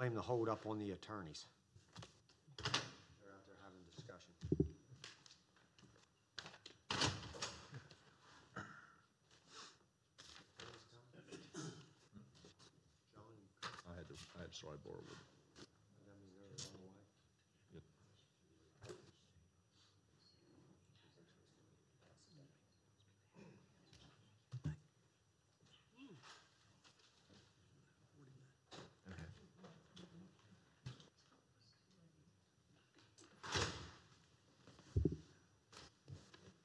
blame the hold up on the attorneys. They're out there having a discussion. I had to sidebar with it. That means they're the wrong way. Yep.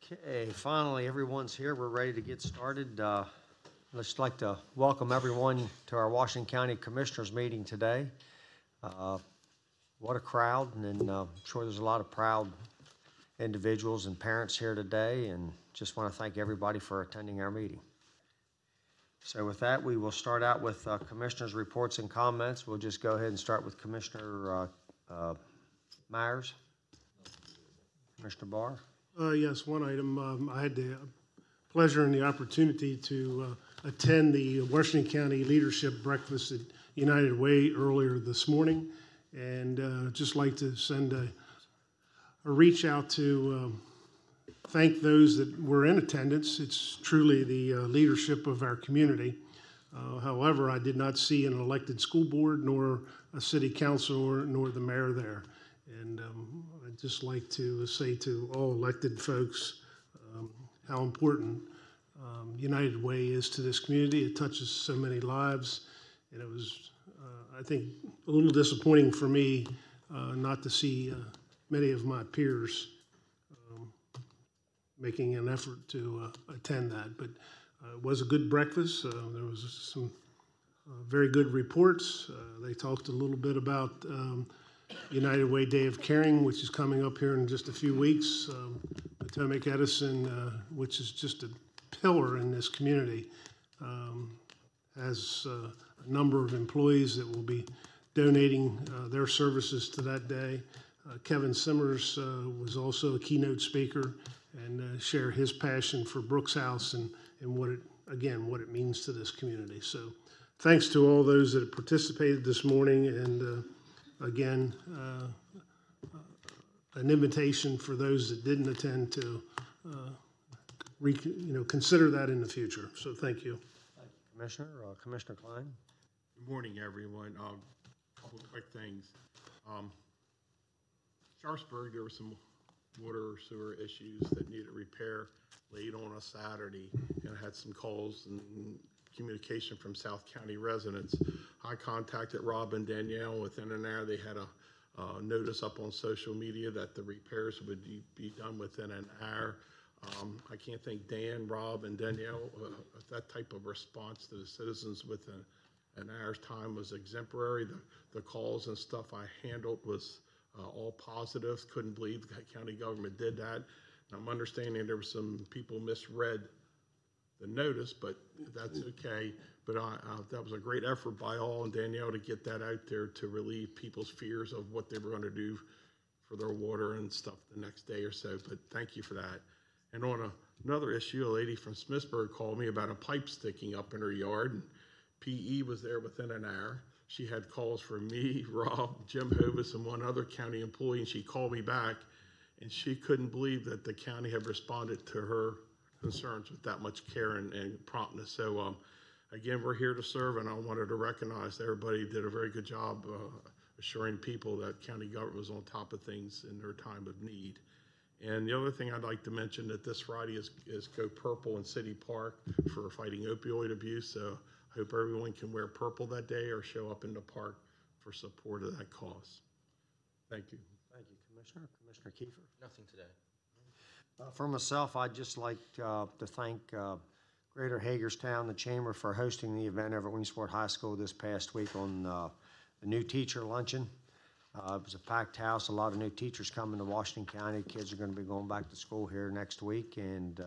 Okay, finally, everyone's here. We're ready to get started. I'd just like to welcome everyone to our Washington County Commissioners meeting today. What a crowd, and I'm sure there's a lot of proud individuals and parents here today, and just want to thank everybody for attending our meeting. So with that, we will start out with Commissioners' reports and comments. We'll just go ahead and start with Commissioner Myers. Commissioner Barr. Yes, one item. I had the pleasure and the opportunity to attend the Washington County Leadership Breakfast at United Way earlier this morning, and just like to send a reach out to thank those that were in attendance. It's truly the leadership of our community. However, I did not see an elected school board, nor a city council, nor the mayor there. And I'd just like to say to all elected folks how important United Way is to this community. It touches so many lives, and it was, I think, a little disappointing for me not to see many of my peers making an effort to attend that. But it was a good breakfast. There was some very good reports. They talked a little bit about United Way Day of Caring, which is coming up here in just a few weeks. Potomac Edison, which is just a pillar in this community, has a number of employees that will be donating their services to that day. Kevin Simmers was also a keynote speaker and shared his passion for Brooks House and what it means to this community. So thanks to all those that participated this morning, and again, an invitation for those that didn't attend to consider that in the future. So thank you. Thank you, Commissioner. Commissioner Klein. Good morning, everyone. A couple quick things. Sharpsburg, there were some water or sewer issues that needed repair late on a Saturday, and I had some calls and communication from South County residents. I contacted Rob and Danielle. Within an hour, they had a notice up on social media that the repairs would be done within an hour. I can't thank Dan, Rob, and Danielle. That type of response to the citizens within an hour's time was exemplary. The calls and stuff I handled was all positive. Couldn't believe the county government did that. And I'm understanding there were some people misread the notice, but that's okay. But that was a great effort by all and Danielle to get that out there to relieve people's fears of what they were going to do for their water and stuff the next day or so. But thank you for that. And on another issue, a lady from Smithsburg called me about a pipe sticking up in her yard. And PE was there within an hour. She had calls from me, Rob, Jim Hovis, and one other county employee, and she called me back, and she couldn't believe that the county had responded to her concerns with that much care and promptness. So again, we're here to serve, and I wanted to recognize everybody did a very good job assuring people that county government was on top of things in their time of need. And the other thing I'd like to mention that this Friday is Go Purple in City Park for fighting opioid abuse. So I hope everyone can wear purple that day or show up in the park for support of that cause. Thank you. Thank you, Commissioner. Commissioner Kiefer. Nothing today. For myself, I'd just like to thank Greater Hagerstown, the Chamber, for hosting the event over at Williamsport High School this past week on the new teacher luncheon. It was a packed house, a lot of new teachers coming to Washington County. Kids are going to be going back to school here next week, and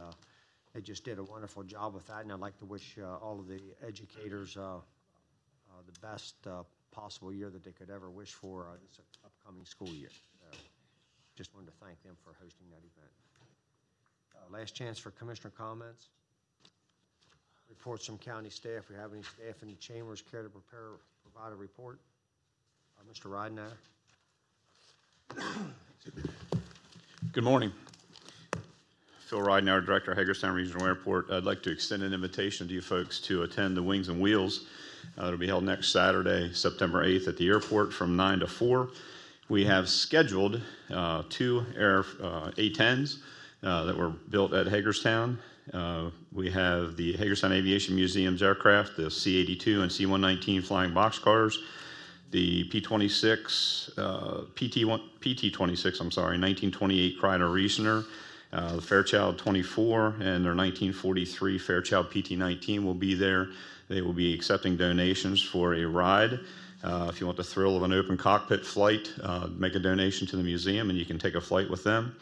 they just did a wonderful job with that. And I'd like to wish all of the educators the best possible year that they could ever wish for this upcoming school year. Just wanted to thank them for hosting that event. Last chance for commissioner comments. Reports from county staff. We have any staff in the chambers care to provide a report? Mr. Ridenhour? Good morning. Phil Ridenhour, Director of Hagerstown Regional Airport. I'd like to extend an invitation to you folks to attend the Wings and Wheels. It'll be held next Saturday, September 8th at the airport from 9 to 4. We have scheduled two Air A-10s that were built at Hagerstown. We have the Hagerstown Aviation Museum's aircraft, the C-82 and C-119 flying boxcars, the P-26, PT-26, I'm sorry, 1928 Kreider Reasoner, the Fairchild 24, and their 1943 Fairchild PT-19 will be there. They will be accepting donations for a ride. If you want the thrill of an open cockpit flight, make a donation to the museum and you can take a flight with them.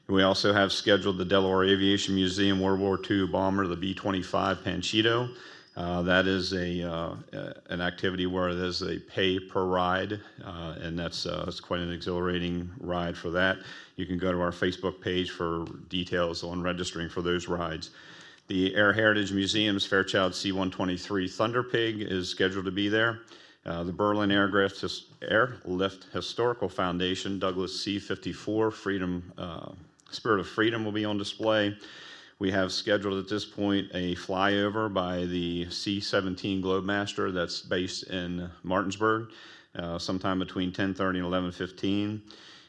We also have scheduled the Delaware Aviation Museum World War II bomber, the B-25 Panchito. That is an activity where there's a pay per ride, and that's quite an exhilarating ride for that. You can go to our Facebook page for details on registering for those rides. The Air Heritage Museum's Fairchild C-123 Thunder Pig is scheduled to be there. The Berlin Airlift Historical Foundation, Douglas C-54 Spirit of Freedom will be on display. We have scheduled at this point a flyover by the C-17 Globemaster that's based in Martinsburg, sometime between 10:30 and 11:15.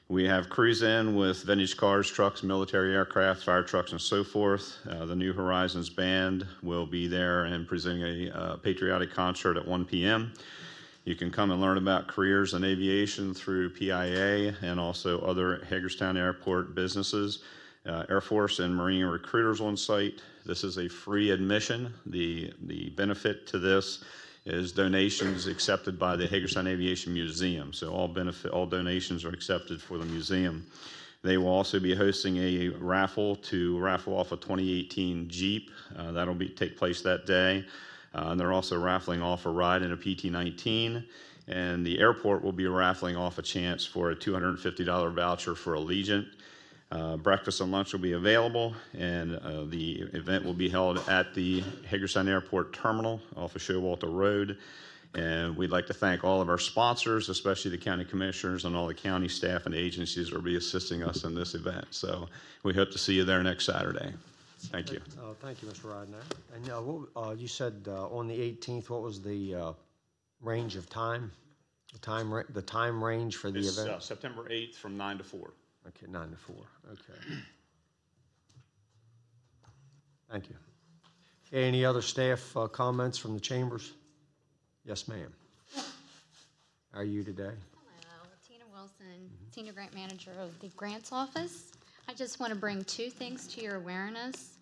We have cruise in with vintage cars, trucks, military aircraft, fire trucks, and so forth. The New Horizons Band will be there and presenting a patriotic concert at 1 p.m. You can come and learn about careers in aviation through PIA and also other Hagerstown Airport businesses. Air Force and Marine recruiters on site. This is a free admission. The benefit to this is donations accepted by the Hagerstown Aviation Museum. So all donations are accepted for the museum. They will also be hosting a raffle to raffle off a 2018 Jeep. That'll take place that day. And they're also raffling off a ride in a PT-19. And the airport will be raffling off a chance for a $250 voucher for Allegiant. Breakfast and lunch will be available, and the event will be held at the Hagerstown Airport Terminal off of Showalter Road. And we'd like to thank all of our sponsors, especially the county commissioners and all the county staff and agencies that will be assisting us in this event. So we hope to see you there next Saturday. Thank you. Thank you, Mr. Ridenhour. And you said on the 18th, what was the range of time? The time range for the event? September 8th from 9 to 4. Okay, 9 to 4. Okay. Thank you. Okay, any other staff comments from the chambers? Yes, ma'am. How are you today? Hello, Tina Wilson, Senior Grant Manager of the Grants Office. I just want to bring two things to your awareness.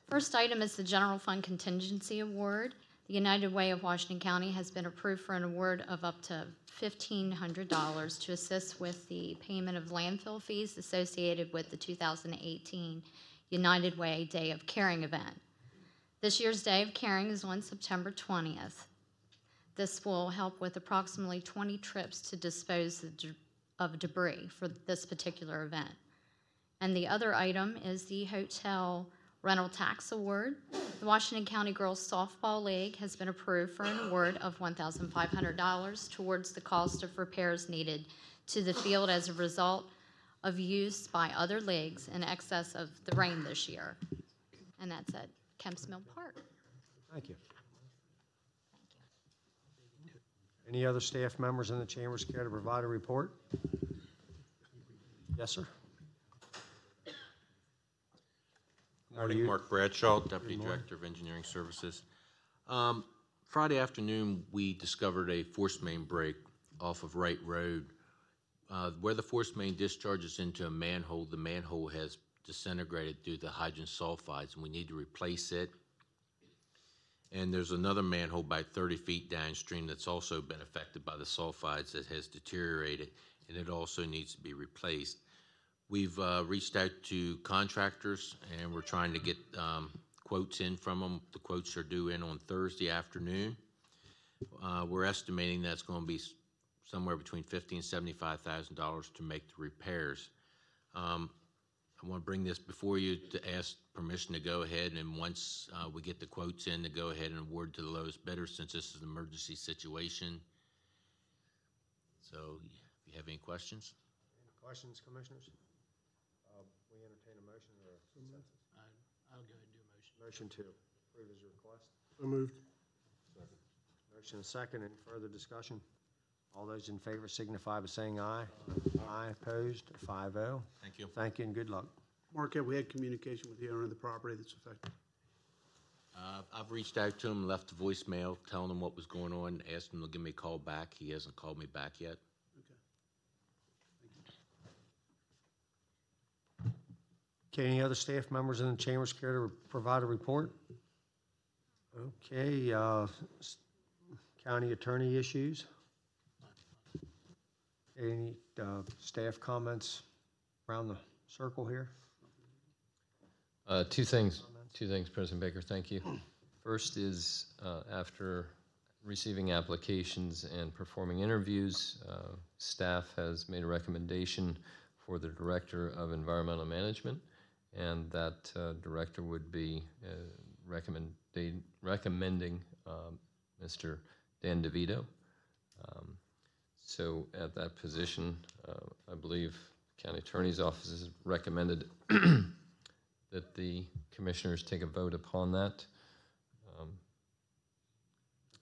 First item is the General Fund Contingency Award. The United Way of Washington County has been approved for an award of up to $1,500 to assist with the payment of landfill fees associated with the 2018 United Way Day of Caring event. This year's Day of Caring is on September 20th. This will help with approximately 20 trips to dispose of debris for this particular event. And the other item is the Hotel Rental Tax Award. The Washington County Girls Softball League has been approved for an award of $1,500 towards the cost of repairs needed to the field as a result of use by other leagues in excess of the rain this year. And that's at Kemps Mill Park. Thank you. Any other staff members in the chambers care to provide a report? Yes, sir. Morning, Mark Bradshaw, Deputy Director of Engineering Services. Friday afternoon, we discovered a force main break off of Wright Road. Where the force main discharges into a manhole, the manhole has disintegrated due to hydrogen sulfides, and we need to replace it. And there's another manhole about 30 feet downstream that's also been affected by the sulfides that has deteriorated, and it also needs to be replaced. We've reached out to contractors, and we're trying to get quotes in from them. The quotes are due in on Thursday afternoon. We're estimating that's going to be somewhere between $50,000 and $75,000 to make the repairs. I want to bring this before you to ask permission to go ahead, and once we get the quotes in, to go ahead and award to the lowest bidder, since this is an emergency situation. So if you have any questions? Any questions, commissioners? We entertain a motion or a consensus? I'll go ahead and do a motion. Motion to approve is your request. So moved. Motion and second. Any further discussion? All those in favor signify by saying aye. Aye, opposed, 5-0. Thank you. Thank you and good luck. Mark, have we had communication with the owner of the property that's affected? I've reached out to him, left a voicemail, telling him what was going on, asked him to give me a call back. He hasn't called me back yet. Okay. Okay, any other staff members in the chambers care to provide a report? Okay, county attorney issues? Any staff comments around the circle here? Two things, President Baker, thank you. First is, after receiving applications and performing interviews, staff has made a recommendation for the Director of Environmental Management, and that director would be recommending Mr. Dan DeVito. So at that position, I believe County Attorney's Office has recommended that the commissioners take a vote upon that.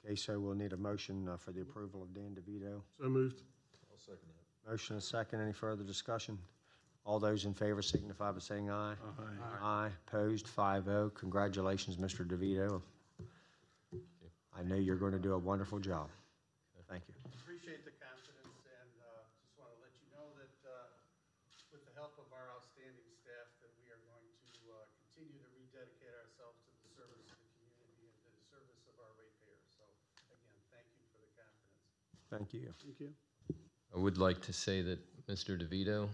Okay, so we'll need a motion for the approval of Dan DeVito. So moved. I'll second that. Motion and second. Any further discussion? All those in favor signify by saying aye. Aye. Opposed, 5-0. Congratulations, Mr. DeVito. I know you're going to do a wonderful job. Thank you. Appreciate the confidence, and just want to let you know that with the help of our outstanding staff, that we are going to continue to rededicate ourselves to the service of the community and to the service of our ratepayers. So again, thank you for the confidence. Thank you. Thank you. I would like to say that Mr. DeVito,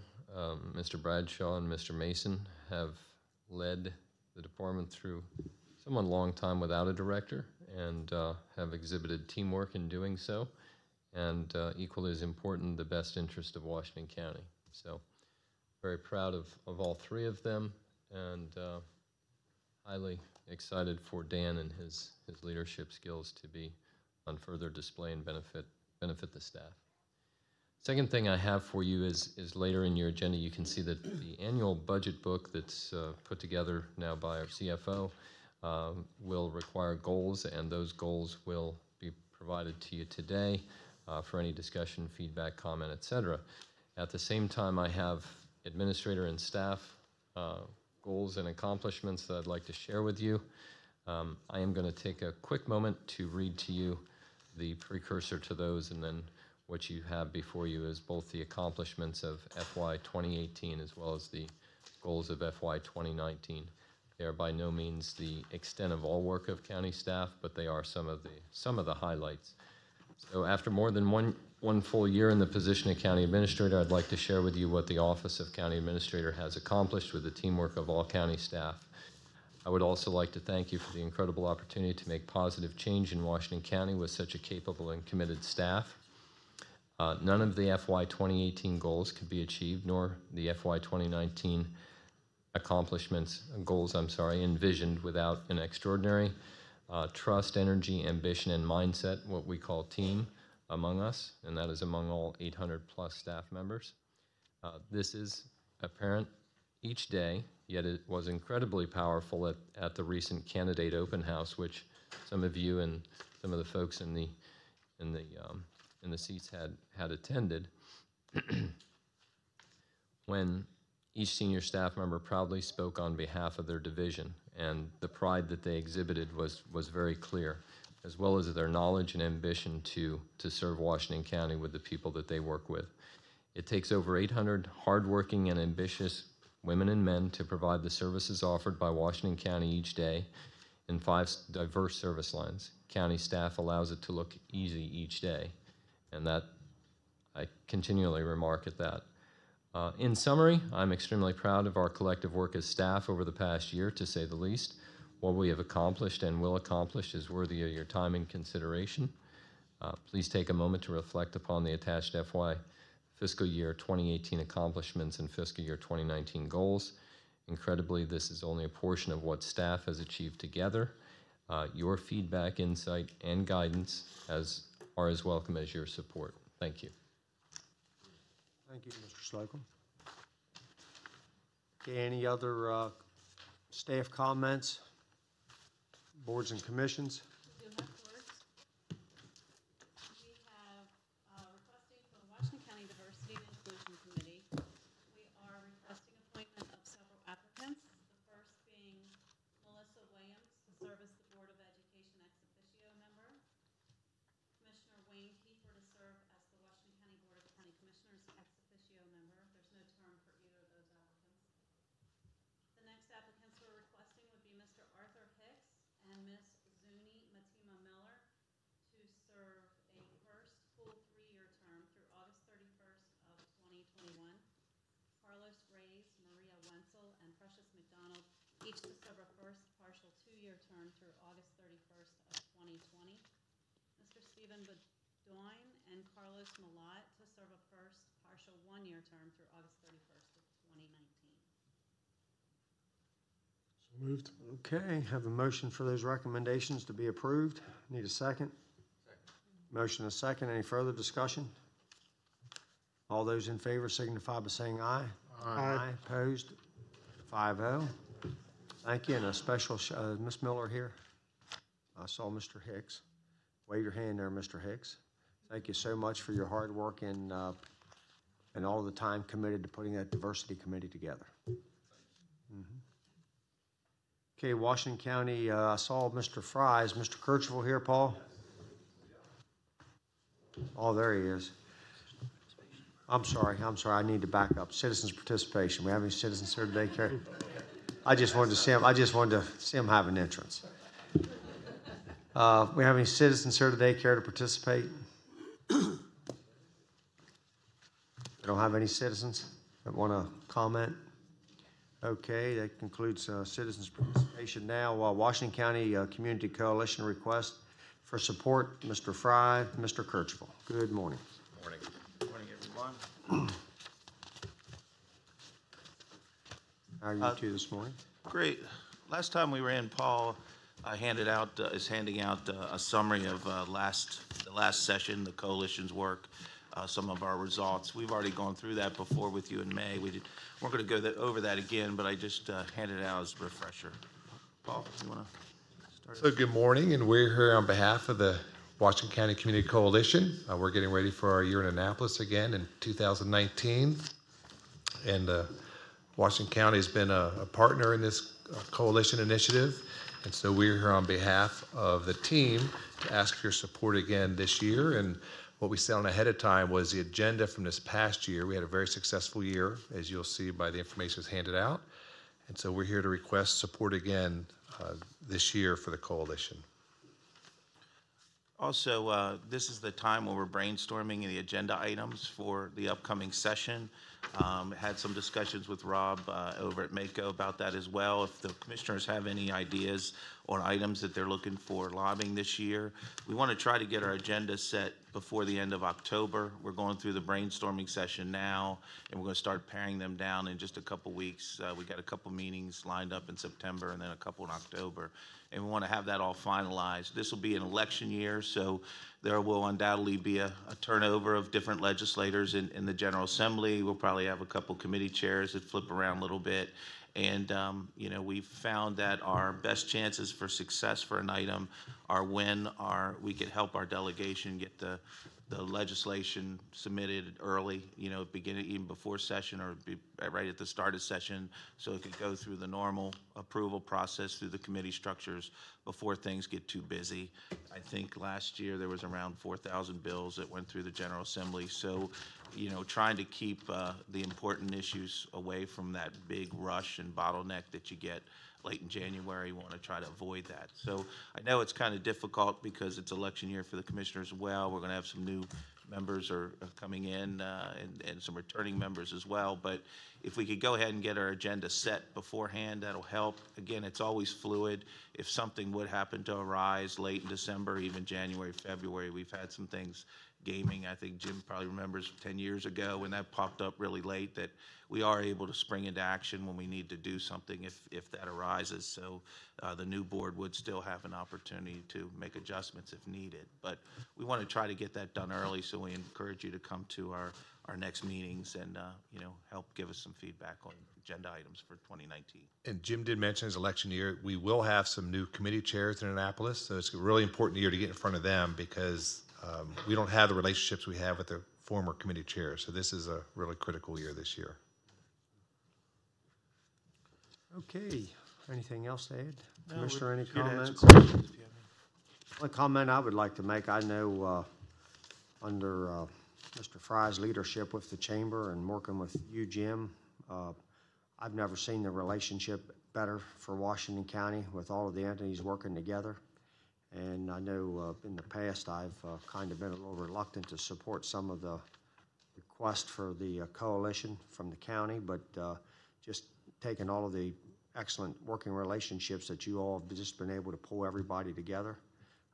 Mr. Bradshaw, and Mr. Mason have led the department through somewhat long time without a director, and have exhibited teamwork in doing so, and equally as important, the best interest of Washington County. So very proud of all three of them, and highly excited for Dan and his leadership skills to be on further display and benefit the staff. Second thing I have for you is later in your agenda, you can see that the annual budget book that's put together now by our CFO will require goals, and those goals will be provided to you today for any discussion, feedback, comment, etc. At the same time, I have administrator and staff goals and accomplishments that I'd like to share with you. I am going to take a quick moment to read to you the precursor to those, and then what you have before you is both the accomplishments of FY 2018 as well as the goals of FY 2019. They are by no means the extent of all work of county staff, but they are some of the highlights. So after more than one full year in the position of county administrator, I'd like to share with you what the Office of County Administrator has accomplished with the teamwork of all county staff. I would also like to thank you for the incredible opportunity to make positive change in Washington County with such a capable and committed staff. None of the FY 2018 goals could be achieved, nor the FY 2019 goals envisioned without an extraordinary trust, energy, ambition, and mindset, what we call team, among us, and that is among all 800 plus staff members. This is apparent each day, yet it was incredibly powerful at the recent candidate open house, which some of you and some of the folks in the seats had attended, when each senior staff member proudly spoke on behalf of their division, and the pride that they exhibited was very clear, as well as their knowledge and ambition to serve Washington County with the people that they work with. It takes over 800 hardworking and ambitious women and men to provide the services offered by Washington County each day in 5 diverse service lines. County staff allows it to look easy each day, and that I continually remark at that. In summary, I'm extremely proud of our collective work as staff over the past year, to say the least. What we have accomplished and will accomplish is worthy of your time and consideration. Please take a moment to reflect upon the attached fiscal year 2018 accomplishments and fiscal year 2019 goals. Incredibly, this is only a portion of what staff has achieved together. Your feedback, insight, and guidance are as welcome as your support. Thank you. Thank you, Mr. Slocum. Okay, any other staff comments? Boards and commissions? We do have boards. We have requesting from the Washington County Diversity and Inclusion Committee. We are requesting appointment of several applicants. The first being Melissa Williams to serve as the Board of Education ex officio member. Commissioner Wayne Kiefer to serve as the Washington County Board of County Commissioners ex officio member. There's no term for either of those applicants. The next applicants we're requesting would be Mr. Arthur Hicks and Miss Zuni Matima Miller to serve a first full 3-year term through August 31st of 2021. Carlos Reyes, Maria Wenzel, and Precious McDonald each to serve a first partial 2-year term through August 31st of 2020. Mr. Stephen Bedoin and Carlos Malat to serve a first partial 1-year term through August 31st of 2019. So moved. Okay, have a motion for those recommendations to be approved. Need a second? Motion and a second. Any further discussion? All those in favor signify by saying aye. Aye. Opposed? 5-0. Thank you. And a special, Ms. Miller here. I saw Mr. Hicks. Wave your hand there, Mr. Hicks. Thank you so much for your hard work and all the time committed to putting that diversity committee together. Okay, Washington County, I saw Mr. Fry. Is Mr. Kirchhoff here, Paul? Oh, there he is. I'm sorry, I need to back up. Citizens participation. We have any citizens here today, Carrie? I just wanted to see him have an entrance. We have any citizens here today care to participate? We don't have any citizens that want to comment? Okay, that concludes citizens participation. Now, Washington County Community Coalition request for support, Mr. Fry, Mr. Kirchhoff. Good morning. Morning. Good morning, everyone. How are you two this morning? Great. Last time we were in, Paul is handing out a summary of the last session, the coalition's work, some of our results. We've already gone through that before with you in May. We're going to go over that again, but I just handed it out as a refresher. Paul, you want to start? So good morning, and we're here on behalf of the Washington County Community Coalition. We're getting ready for our year in Annapolis again in 2019. And Washington County has been a partner in this coalition initiative. And so we're here on behalf of the team to ask for your support again this year. And what we set on ahead of time was the agenda from this past year. We had a very successful year, as you'll see by the information that's handed out. And so we're here to request support again this year for the coalition. Also, this is the time when we're brainstorming the agenda items for the upcoming session. Had some discussions with Rob over at Mako about that as well. If the commissioners have any ideas on items that they're looking for lobbying this year, we want to try to get our agenda set before the end of October. We're going through the brainstorming session now, and we're going to start paring them down in just a couple weeks. We got a couple meetings lined up in September and then a couple in October, and we want to have that all finalized. This will be an election year, so there will undoubtedly be a turnover of different legislators in the General Assembly. We'll probably have a couple committee chairs that flip around a little bit. And, we've found that our best chances for success for an item are when we could help our delegation get the legislation submitted early, beginning even before session or right at the start of session, so it could go through the normal approval process through the committee structures before things get too busy. I think last year there was around 4,000 bills that went through the General Assembly. So, trying to keep the important issues away from that big rush and bottleneck that you get late in January. We want to try to avoid that. So I know it's kind of difficult because it's election year for the commissioners as well. We're going to have some new members are coming in and some returning members as well. But if we could go ahead and get our agenda set beforehand, that'll help. Again, it's always fluid. If something would happen to arise late in December, even January, February, we've had some things gaming. I think Jim probably remembers 10 years ago when that popped up really late, that we are able to spring into action when we need to do something if that arises. So the new board would still have an opportunity to make adjustments if needed. But we want to try to get that done early so So we encourage you to come to our next meetings and, help give us some feedback on agenda items for 2019. And Jim did mention his election year, we will have some new committee chairs in Annapolis, so it's a really important year to get in front of them because we don't have the relationships we have with the former committee chairs. So this is a really critical year this year. Okay, anything else to add? No, Commissioner, any we're here to answer comments? questions if you have any. One comment I would like to make, I know under Mr. Fry's leadership with the chamber and working with you, Jim, I've never seen the relationship better for Washington County with all of the entities working together. And I know in the past I've kind of been a little reluctant to support some of the requests for the coalition from the county, but just taking all of the excellent working relationships that you all have just been able to pull everybody together.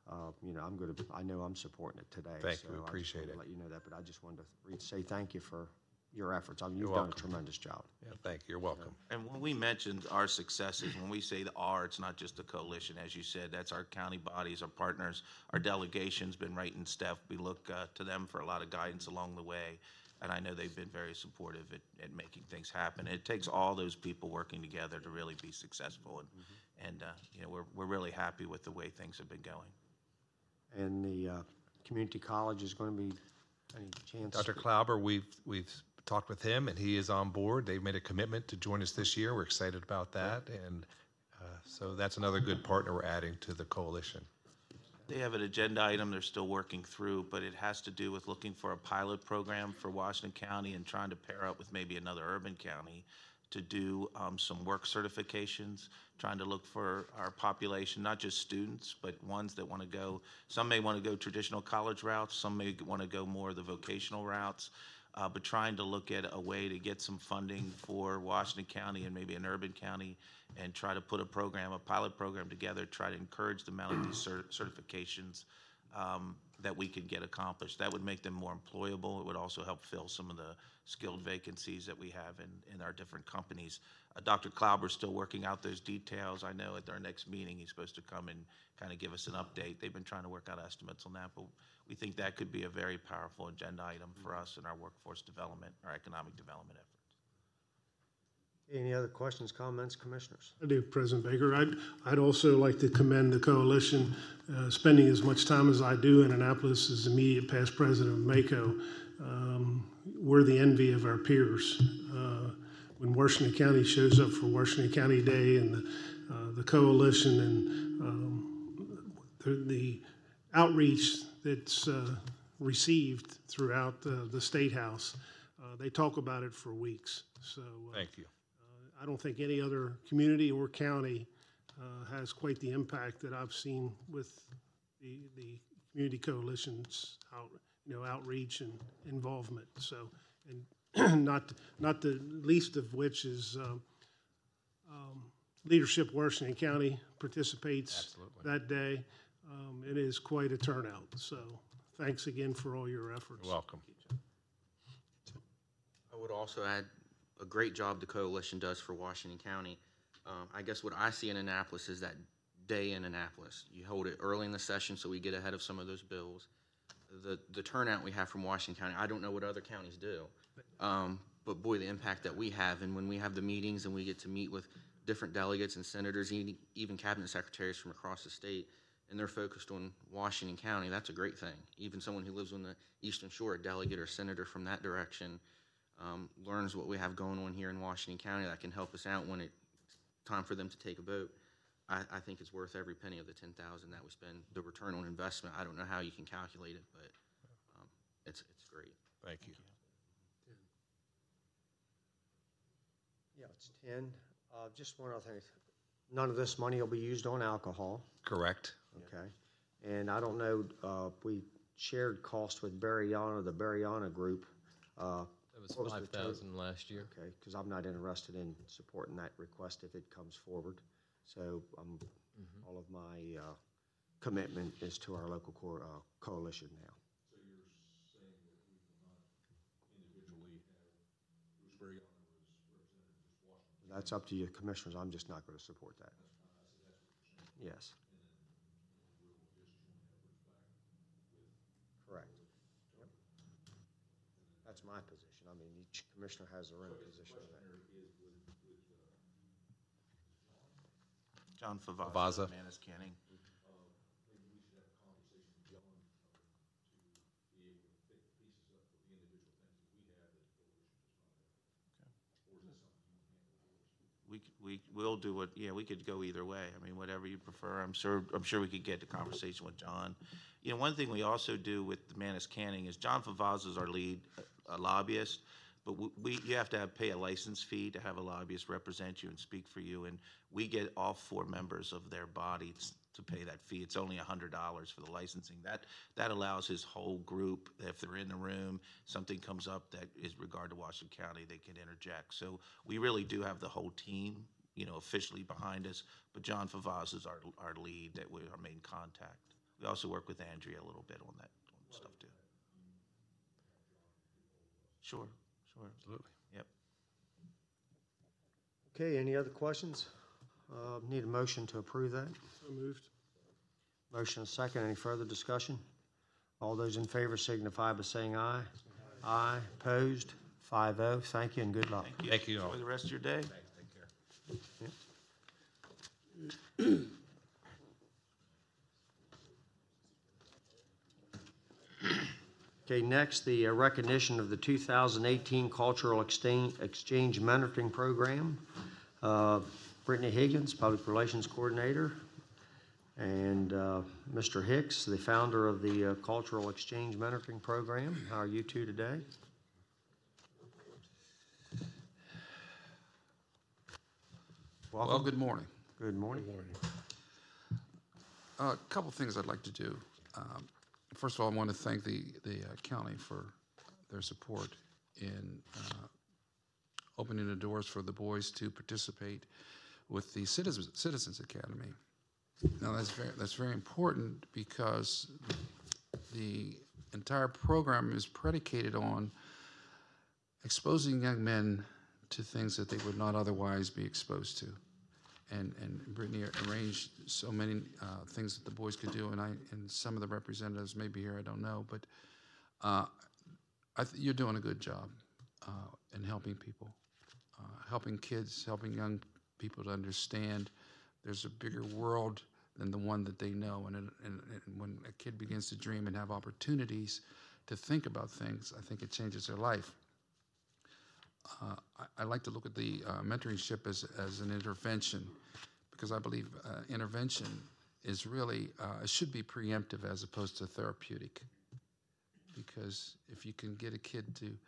I know I'm supporting it today. Thank so you, we I appreciate just it. wanted to let you know that, but I just wanted to say thank you for your efforts. I mean, You're you've done a welcome. tremendous job. Yeah, thank you. You're welcome. And when we mentioned our successes, when we say the R, it's not just a coalition, as you said. That's our county bodies, our partners, our delegation's been right in step. We look to them for a lot of guidance along the way, and I know they've been very supportive at making things happen. It takes all those people working together to really be successful, and we're really happy with the way things have been going. And the community college is going to be, any chance? Dr. Klauber, we've talked with him, and he is on board. They've made a commitment to join us this year. We're excited about that, and so that's another good partner we're adding to the coalition. They have an agenda item they're still working through, but it has to do with looking for a pilot program for Washington County and trying to pair up with maybe another urban county to do some work certifications, trying to look for our population, not just students, but ones that want to go. Some may want to go traditional college routes, some may want to go more of the vocational routes, but trying to look at a way to get some funding for Washington County and maybe an urban county and try to put a pilot program together, try to encourage them out of these certifications that we can get accomplished. That would make them more employable. It would also help fill some of the skilled vacancies that we have in our different companies. Dr. Klauber is still working out those details. I know at our next meeting, he's supposed to come and kind of give us an update. They've been trying to work out estimates on that, but we think that could be a very powerful agenda item for us in our workforce development, our economic development efforts. Any other questions, comments, commissioners? I do, President Baker. I'd also like to commend the coalition. Spending as much time as I do in Annapolis as immediate past president of MACO, we're the envy of our peers. When Washington County shows up for Washington County Day and the coalition and the outreach that's received throughout the State House, they talk about it for weeks. So Thank you. I don't think any other community or county has quite the impact that I've seen with the community coalition's outreach and involvement. So, and not the least of which is Leadership Washington County participates that day. It is quite a turnout. So, thanks again for all your efforts. You're welcome. I would also add a great job the coalition does for Washington County. I guess what I see in Annapolis is that day in Annapolis. You hold it early in the session so we get ahead of some of those bills. The turnout we have from Washington County, I don't know what other counties do, but boy, the impact that we have, and when we have the meetings and we get to meet with different delegates and senators, even cabinet secretaries from across the state, and they're focused on Washington County, that's a great thing. Even someone who lives on the Eastern Shore, a delegate or senator from that direction, learns what we have going on here in Washington County that can help us out when it's time for them to take a vote. I think it's worth every penny of the $10,000 that we spend. The return on investment, I don't know how you can calculate it, but it's great. Thank you. Yeah, it's 10. Just one other thing. None of this money will be used on alcohol. Correct. Okay. And I don't know, we shared cost with Bariana, the Bariana group. That was 5,000 last year. Okay, because I'm not interested in supporting that request if it comes forward. So all of my commitment is to our local coalition now. So you're saying that we will not individually have Bruce Berriano as representative of just Washington? That's up to you, commissioners. I'm just not going to support that. Yes. And then we'll just join efforts back with. Correct. Yep. that's my position. I mean, each commissioner has their own position on that. John Favazza, Favazza. Manus Canning. We will do it, yeah, we could go either way. I mean, whatever you prefer. I'm sure we could get the conversation with John. You know, one thing we also do with the Manus Canning is John Favazza is our lead lobbyist, but you have to pay a license fee to have a lobbyist represent you and speak for you, and we get all 4 members of their body to pay that fee. It's only $100 for the licensing. That allows his whole group, if they're in the room, something comes up that is regard to Washington County, they can interject. So we really do have the whole team, you know, officially behind us, but John Favazza is our lead, that we're our main contact. We also work with Andrea a little bit on that stuff too. Sure. Absolutely. Yep. Okay, any other questions? Need a motion to approve that? So moved. Motion and second. Any further discussion? All those in favor signify by saying aye. Aye. Opposed? 5-0. Thank you and good luck. Thank you all. Enjoy the rest of your day. Okay, next, the recognition of the 2018 Cultural Exchange Mentoring Program. Brittany Higgins, Public Relations Coordinator, and Mr. Hicks, the founder of the Cultural Exchange Mentoring Program. How are you two today? Welcome. Well, good morning. Good morning. A couple things I'd like to do. First of all, I want to thank the county for their support in opening the doors for the boys to participate with the Citizens Academy. Now that's very important because the entire program is predicated on exposing young men to things that they would not otherwise be exposed to. And Brittany arranged so many things that the boys could do, and some of the representatives may be here, I don't know, but you're doing a good job in helping people, helping kids, helping young people to understand there's a bigger world than the one that they know. And when a kid begins to dream and have opportunities to think about things, I think it changes their life. I like to look at the mentorship as an intervention, because I believe intervention is really, it should be preemptive as opposed to therapeutic. Because if you can get a kid to,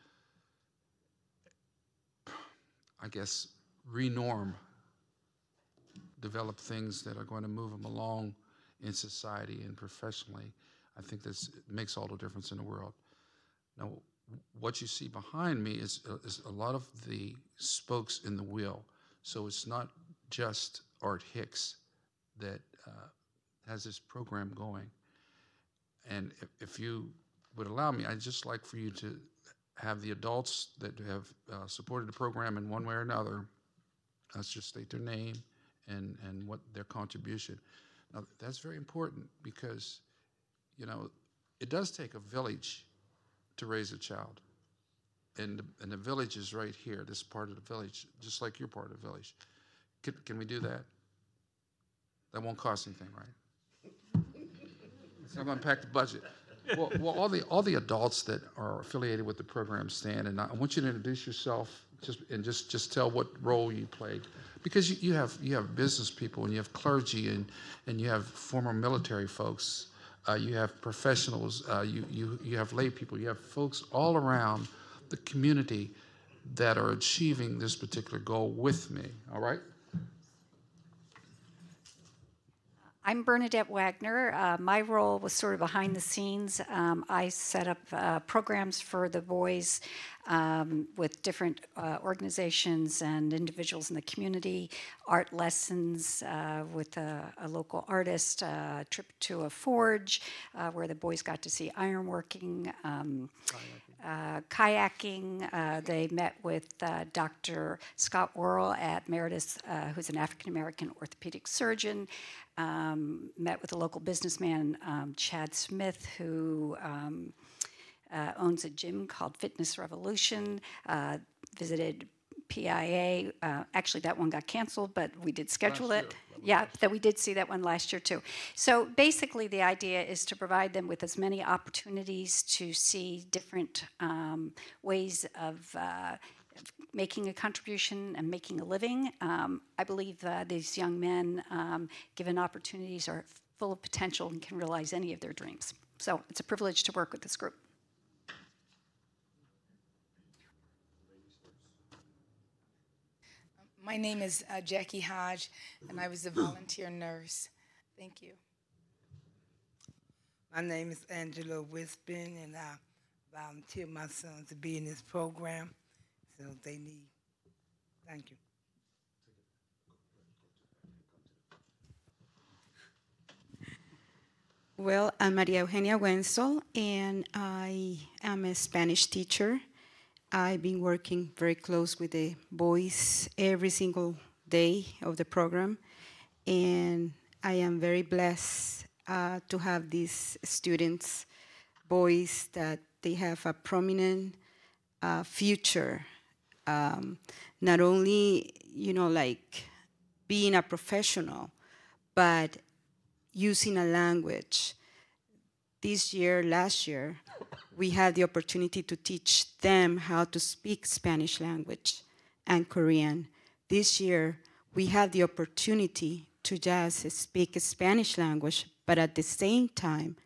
I guess, renorm, develop things that are going to move them along in society and professionally, I think this makes all the difference in the world. Now, what you see behind me is a lot of the spokes in the wheel. So it's not just Art Hicks that has this program going. And if you would allow me, I'd just like for you to have the adults that have supported the program in one way or another, let's just state their name and what their contribution. Now, that's very important because, you know, it does take a village to raise a child. And the village is right here, this part of the village, just like you're part of the village. Can we do that? That won't cost anything, right? So I'm going to pack the budget. Well, all the adults that are affiliated with the program stand, and I want you to introduce yourself just tell what role you played, because you have business people and you have clergy and you have former military folks. You have professionals, you have lay people, you have folks all around the community that are achieving this particular goal with me, all right? I'm Bernadette Wagner. My role was sort of behind the scenes. I set up programs for the boys with different organizations and individuals in the community, art lessons with a local artist, a trip to a forge where the boys got to see ironworking, kayaking. They met with Dr. Scott Worrell at Meredith, who's an African-American orthopedic surgeon. Met with a local businessman, Chad Smith, who owns a gym called Fitness Revolution, visited PIA. Actually, that one got canceled, but we did schedule it. Yeah, that we did see that one last year too. So basically, the idea is to provide them with as many opportunities to see different ways of making a contribution and making a living. I believe these young men, given opportunities, are full of potential and can realize any of their dreams. So it's a privilege to work with this group. My name is Jackie Hodge, and I was a volunteer nurse. Thank you. My name is Angela Wispin, and I volunteer my son to be in this program, so they need. Thank you. Well, I'm Maria Eugenia Wenzel, and I am a Spanish teacher. I've been working very close with the boys every single day of the program, and I am very blessed to have these students, boys, that they have a prominent future. Not only, like being a professional, but using a language. Last year, we had the opportunity to teach them how to speak Spanish language and Korean. This year, we had the opportunity to just speak Spanish language, but at the same time,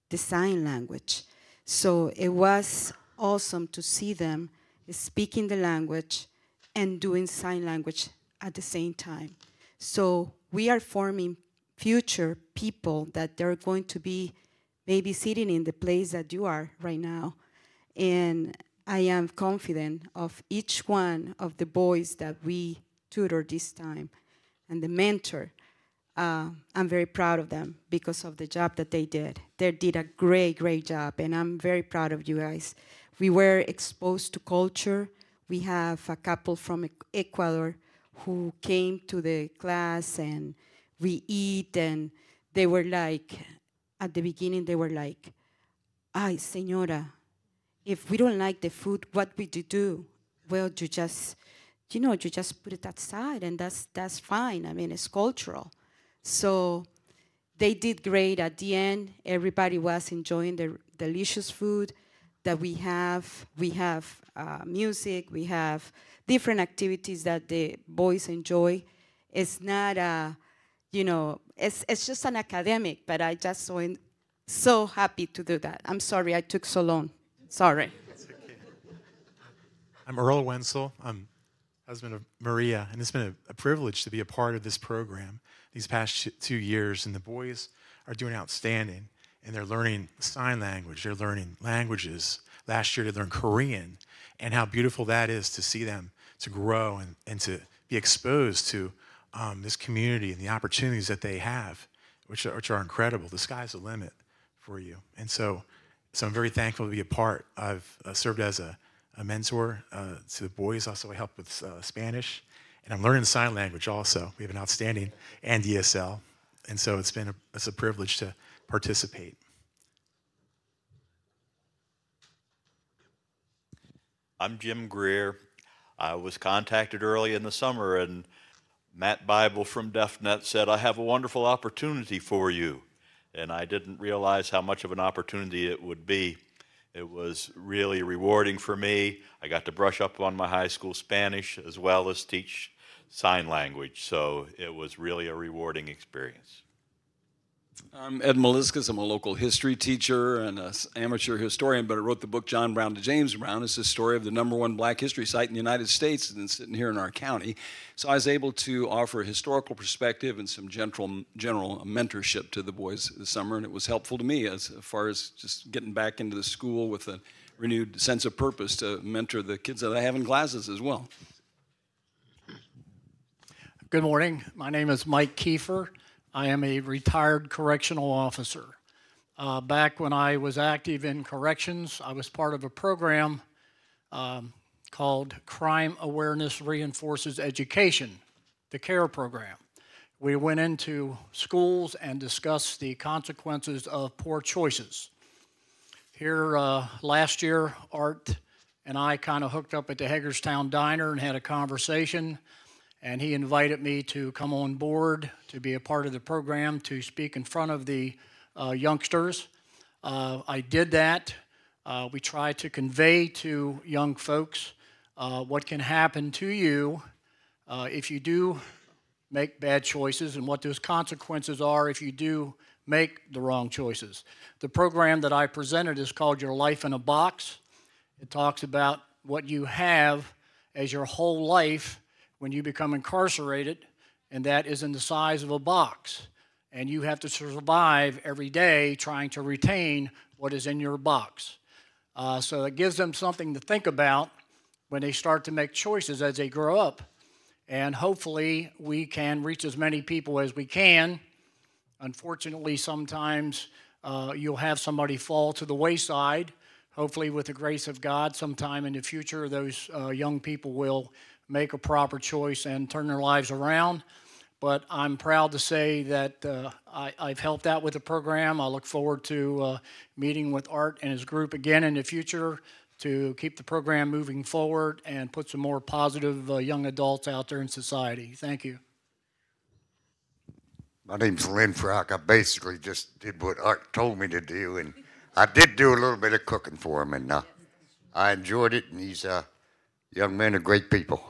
the sign language. So it was awesome to see them speaking the language and doing sign language at the same time. So we are forming future people that they're going to be maybe sitting in the place that you are right now. And I am confident of each one of the boys that we tutor this time and the mentor. I'm very proud of them because of the job that they did. They did a great, great job, and I'm very proud of you guys. We were exposed to culture. We have a couple from Ecuador who came to the class, and we eat, and they were like, at the beginning, they were like, "Ay, señora, if we don't like the food, what would you do?" Well, you just put it aside, and that's fine. I mean, it's cultural. So they did great at the end. Everybody was enjoying the delicious food that we have. We have music. We have different activities that the boys enjoy. It's not it's just an academic, but I just so happy to do that. I'm sorry I took so long. Sorry. Okay. I'm Earl Wenzel. I'm husband of Maria, and it's been a privilege to be a part of this program these past 2 years, and the boys are doing outstanding, and they're learning sign language, they're learning languages. Last year they learned Korean, and how beautiful that is to see them to grow and to be exposed to this community and the opportunities that they have, which are incredible. The sky's the limit for you. And so I'm very thankful to be a part. I've served as a mentor to the boys. Also, I help with Spanish, and I'm learning sign language also. We have an outstanding and ESL, and so it's a privilege to participate. I'm Jim Greer. I was contacted early in the summer, and Matt Bible from DefNet said, "I have a wonderful opportunity for you." And I didn't realize how much of an opportunity it would be. It was really rewarding for me. I got to brush up on my high school Spanish as well as teach sign language. So it was really a rewarding experience. I'm Ed Meliscus. I'm a local history teacher and an amateur historian, but I wrote the book John Brown to James Brown. It's the story of the #1 black history site in the United States, and it's sitting here in our county. So I was able to offer a historical perspective and some general mentorship to the boys this summer, and it was helpful to me as far as just getting back into the school with a renewed sense of purpose to mentor the kids that I have in classes as well. Good morning. My name is Mike Kiefer. I am a retired correctional officer. Back when I was active in corrections, I was part of a program called Crime Awareness Reinforces Education, the CARE program. We went into schools and discussed the consequences of poor choices. Here last year, Art and I kind of hooked up at the Hagerstown Diner and had a conversation, and he invited me to come on board to be a part of the program to speak in front of the youngsters. I did that. We tried to convey to young folks what can happen to you if you do make bad choices and what those consequences are if you do make the wrong choices. The program that I presented is called Your Life in a Box. It talks about what you have as your whole life when you become incarcerated, and that is in the size of a box. And you have to survive every day trying to retain what is in your box. So it gives them something to think about when they start to make choices as they grow up. And hopefully we can reach as many people as we can. Unfortunately, sometimes you'll have somebody fall to the wayside. Hopefully, with the grace of God, sometime in the future, those young people will make a proper choice and turn their lives around. But I'm proud to say that I've helped out with the program. I look forward to meeting with Art and his group again in the future to keep the program moving forward and put some more positive young adults out there in society. Thank you. My name's Lynn Frock. I basically just did what Art told me to do, and I did do a little bit of cooking for him, and I enjoyed it, and these young men are great people.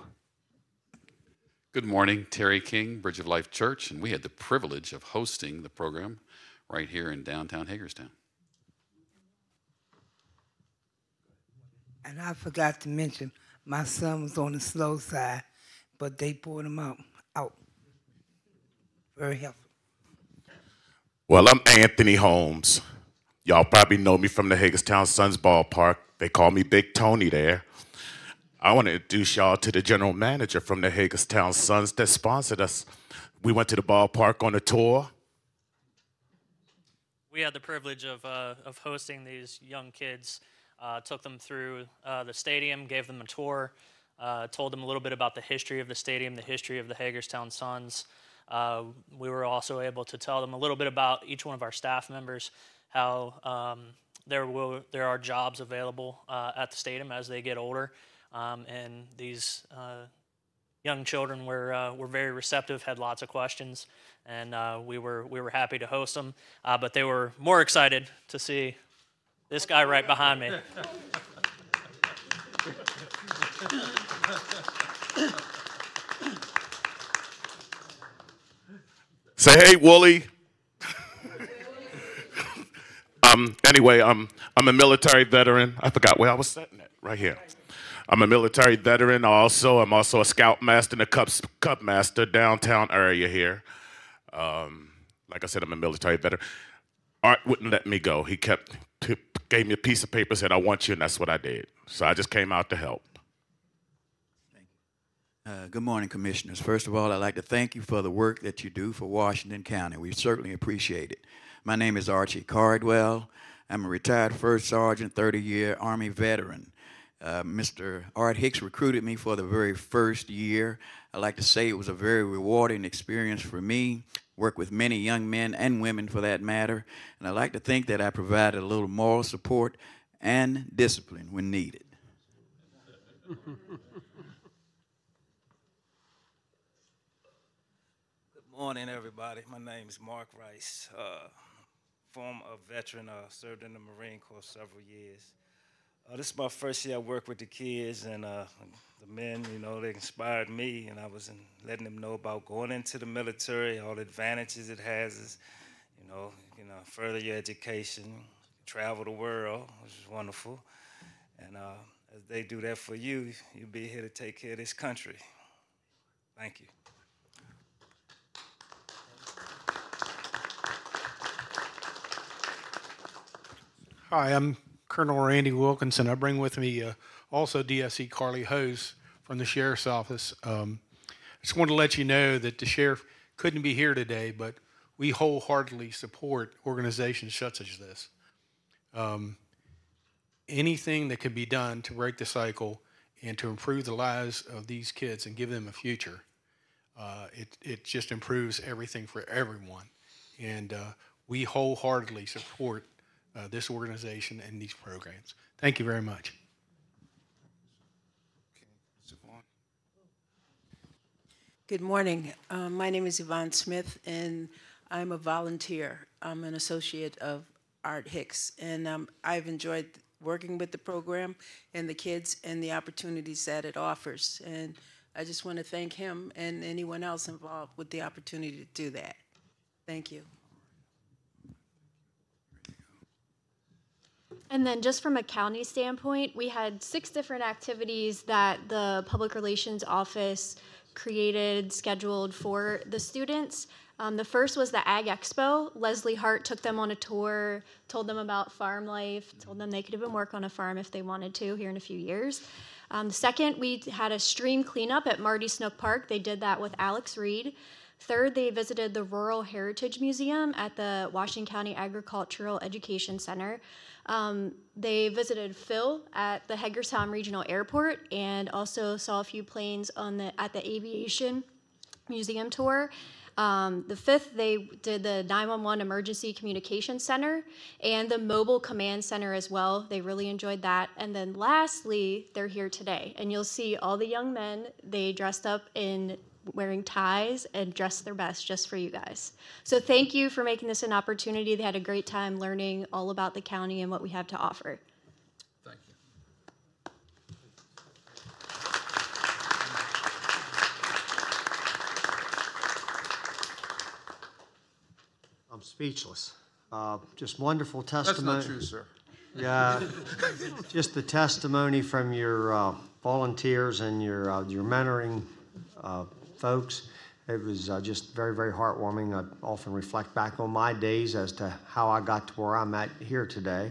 Good morning, Terry King, Bridge of Life Church, and we had the privilege of hosting the program right here in downtown Hagerstown. And I forgot to mention, my son was on the slow side, but they pulled him out. Very helpful. Well, I'm Anthony Holmes. Y'all probably know me from the Hagerstown Suns ballpark. They call me Big Tony there. I want to introduce y'all to the general manager from the Hagerstown Suns that sponsored us. We went to the ballpark on a tour. We had the privilege of hosting these young kids, took them through the stadium, gave them a tour, told them a little bit about the history of the stadium, the history of the Hagerstown Suns. We were also able to tell them a little bit about each one of our staff members, how there are jobs available at the stadium as they get older. And these young children were very receptive, had lots of questions, and we were happy to host them. But they were more excited to see this guy right behind me. Say hey, Wooly. Anyway, I'm a military veteran. I forgot where I was sitting at. Right here. I'm a military veteran. I'm also a scout master and a cup master downtown area here. Like I said, I'm a military veteran. Art wouldn't let me go. He gave me a piece of paper, said, "I want you," and that's what I did. So I just came out to help. Good morning, Commissioners. First of all, I'd like to thank you for the work that you do for Washington County. We certainly appreciate it. My name is Archie Cardwell. I'm a retired First Sergeant, 30-year Army veteran. Mr. Art Hicks recruited me for the very first year. I'd like to say it was a very rewarding experience for me. Worked with many young men and women for that matter. And I'd like to think that I provided a little moral support and discipline when needed. Good morning, everybody. My name is Mark Rice, former veteran, served in the Marine Corps several years. This is my first year I worked with the kids, and the men, they inspired me, and I was letting them know about going into the military, all the advantages it has, is, further your education, travel the world, which is wonderful. And as they do that for you, you'll be here to take care of this country. Thank you. Hi, I'm Colonel Randy Wilkinson. I bring with me also DSC Carly Hose from the Sheriff's Office. I just want to let you know that the Sheriff couldn't be here today, but we wholeheartedly support organizations such as this. Anything that can be done to break the cycle and to improve the lives of these kids and give them a future, it just improves everything for everyone. And we wholeheartedly support this organization and these programs. Thank you very much. Good morning. My name is Yvonne Smith, and I'm a volunteer. I'm an associate of Art Hicks, and I've enjoyed working with the program and the kids and the opportunities that it offers. And I just want to thank him and anyone else involved with the opportunity to do that. Thank you. And then just from a county standpoint, we had 6 different activities that the Public Relations Office created, scheduled for the students. The first was the Ag Expo. Leslie Hart took them on a tour, told them about farm life, told them they could even work on a farm if they wanted to here in a few years. The second, we had a stream cleanup at Marty Snook Park. They did that with Alex Reed. Third, they visited the Rural Heritage Museum at the Washington County Agricultural Education Center. They visited Phil at the Hagerstown Regional Airport and also saw a few planes at the Aviation Museum tour. The fifth, they did the 911 Emergency Communication Center and the Mobile Command Center as well. They really enjoyed that. And then lastly, they're here today. And you'll see all the young men, they dressed up in wearing ties and dressed their best just for you guys. So thank you for making this an opportunity. They had a great time learning all about the county and what we have to offer. Thank you. I'm speechless. Just wonderful testimony. That's not true, sir. Yeah, just the testimony from your volunteers and your mentoring folks. It was just very, very heartwarming. I often reflect back on my days as to how I got to where I'm at here today.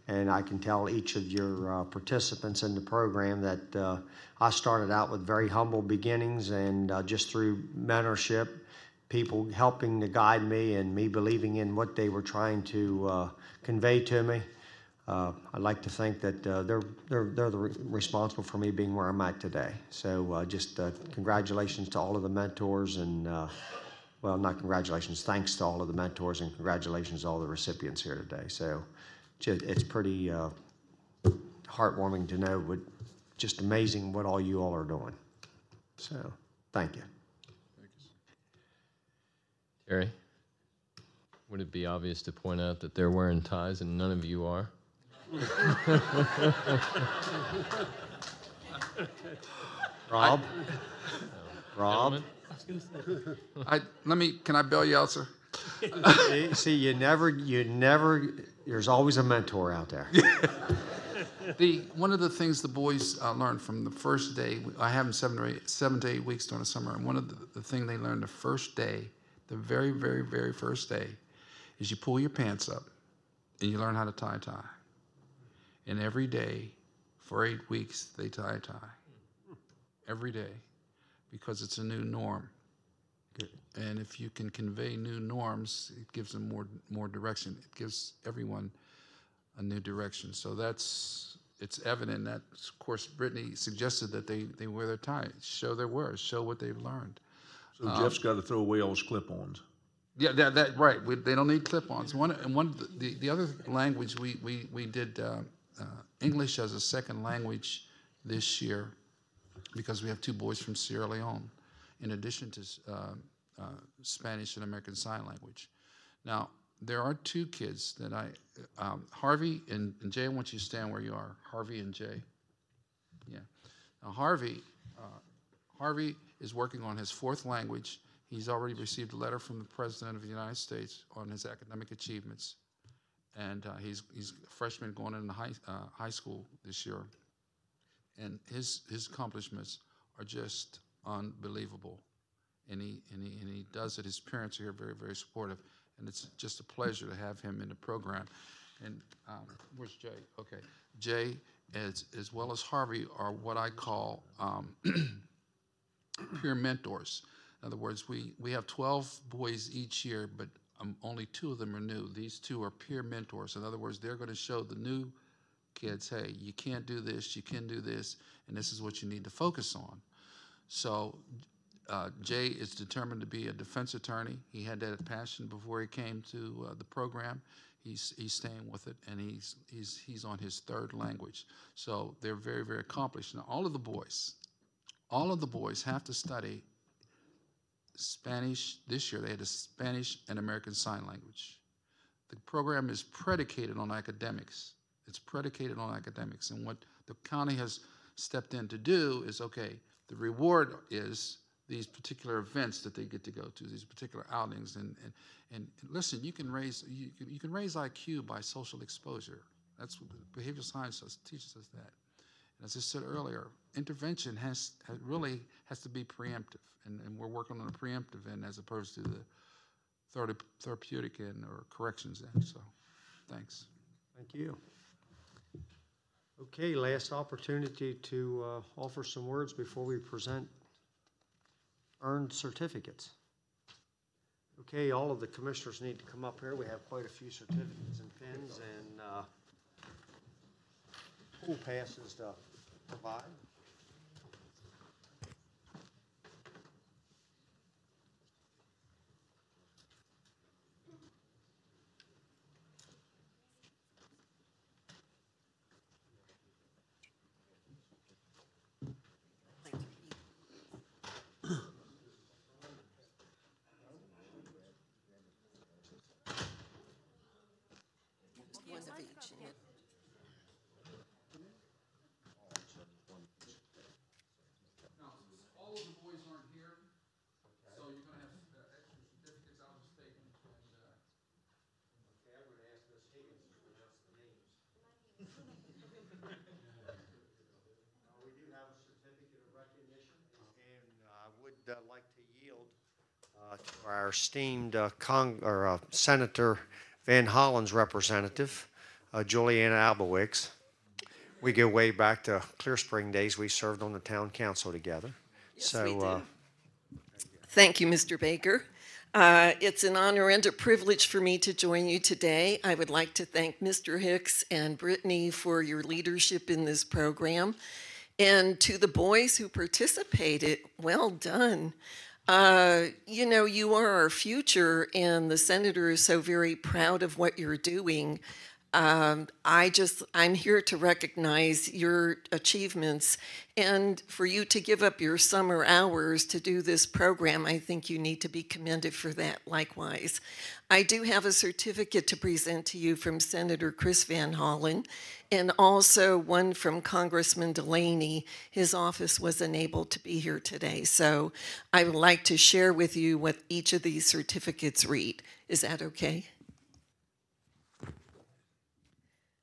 And I can tell each of your participants in the program that I started out with very humble beginnings, and just through mentorship, people helping to guide me and me believing in what they were trying to convey to me. I'd like to think that they're responsible for me being where I'm at today. So just congratulations to all of the mentors, and well, not congratulations, thanks to all of the mentors, and congratulations to all the recipients here today. So it's pretty heartwarming to know, but just amazing what all you all are doing. So thank you. Terry, would it be obvious to point out that they're wearing ties and none of you are? Rob? Rob? Can I bail you out, sir? See, you never, there's always a mentor out there. One of the things the boys learned from the first day, I have them 7 to 8 weeks during the summer, and one of the things they learned the first day, the very, very, very first day, is you pull your pants up and you learn how to tie a tie. And every day for 8 weeks, they tie a tie. Every day, because it's a new norm. Good. And if you can convey new norms, it gives them more direction. It gives everyone a new direction. So it's evident that, of course, Brittany suggested that they wear their tie, show their wares, show what they've learned. So Jeff's got to throw away all his clip-ons. Yeah, that right. They don't need clip-ons. The other language we did English as a second language this year, because we have 2 boys from Sierra Leone, in addition to Spanish and American Sign Language. Now, there are 2 kids that Harvey and Jay, I want you to stand where you are. Harvey and Jay. Yeah. Now, Harvey is working on his 4th language. He's already received a letter from the President of the United States on his academic achievements. And he's a freshman going into high school this year. And his accomplishments are just unbelievable. And he does it. His parents are here very, very supportive. And it's just a pleasure to have him in the program. And where's Jay? Okay. Jay, as well as Harvey, are what I call peer mentors. In other words, we have 12 boys each year, but only 2 of them are new. These 2 are peer mentors. In other words, they're going to show the new kids, hey, you can't do this, you can do this, and this is what you need to focus on. So Jay is determined to be a defense attorney. He had that passion before he came to the program. he's staying with it, and he's on his third language. So they're very, very accomplished. Now, all of the boys have to study Spanish. This year they had a Spanish and American Sign Language. The program is predicated on academics. It's predicated on academics. And what the county has stepped in to do is, okay, the reward is these particular events that they get to go to, these particular outings. And listen, you can raise IQ by social exposure. That's what the behavioral science teaches us that. And as I said earlier, intervention really has to be preemptive. And we're working on a preemptive end as opposed to the therapeutic end or corrections end. So, thanks. Thank you. Okay, last opportunity to offer some words before we present earned certificates. Okay, all of the commissioners need to come up here. We have quite a few certificates and pins and pool passes to provide. Like to yield to our esteemed Senator Van Hollen's representative, Juliana Albowicz. We go way back to Clear Spring days. We served on the town council together. Yes, we do. Thank you, Mr. Baker. It's an honor and a privilege for me to join you today. I would like to thank Mr. Hicks and Brittany for your leadership in this program. And to the boys who participated, well done. You know, you are our future, and the senator is so very proud of what you're doing. I'm here to recognize your achievements, and for you to give up your summer hours to do this program, I think you need to be commended for that likewise. I do have a certificate to present to you from Senator Chris Van Hollen, and also one from Congressman Delaney. His office was unable to be here today, so I would like to share with you what each of these certificates read. Is that okay?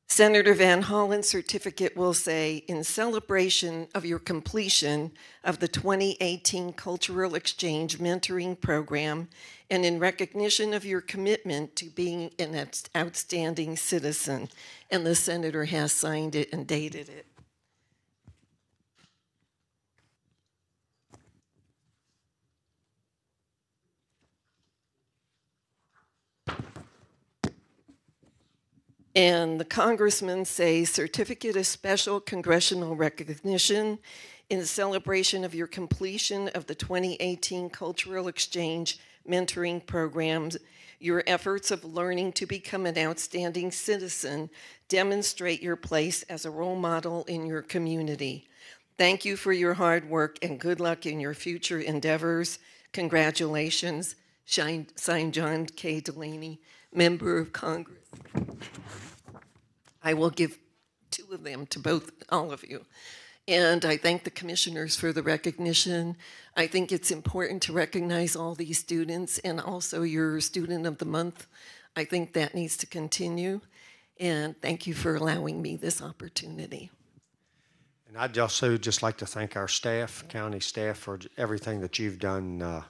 Senator Van Hollen's certificate will say, in celebration of your completion of the 2018 Cultural Exchange Mentoring Program and in recognition of your commitment to being an outstanding citizen. And the senator has signed it and dated it. And the congressmen say, certificate of special congressional recognition in celebration of your completion of the 2018 Cultural Exchange Mentoring Programs. Your efforts of learning to become an outstanding citizen demonstrate your place as a role model in your community. Thank you for your hard work and good luck in your future endeavors. Congratulations. Signed, John K. Delaney, Member of Congress. I will give two of them to all of you. And I thank the commissioners for the recognition. I think it's important to recognize all these students and also your Student of the Month. I think that needs to continue. And thank you for allowing me this opportunity. And I'd also just like to thank our staff, county staff, for everything that you've done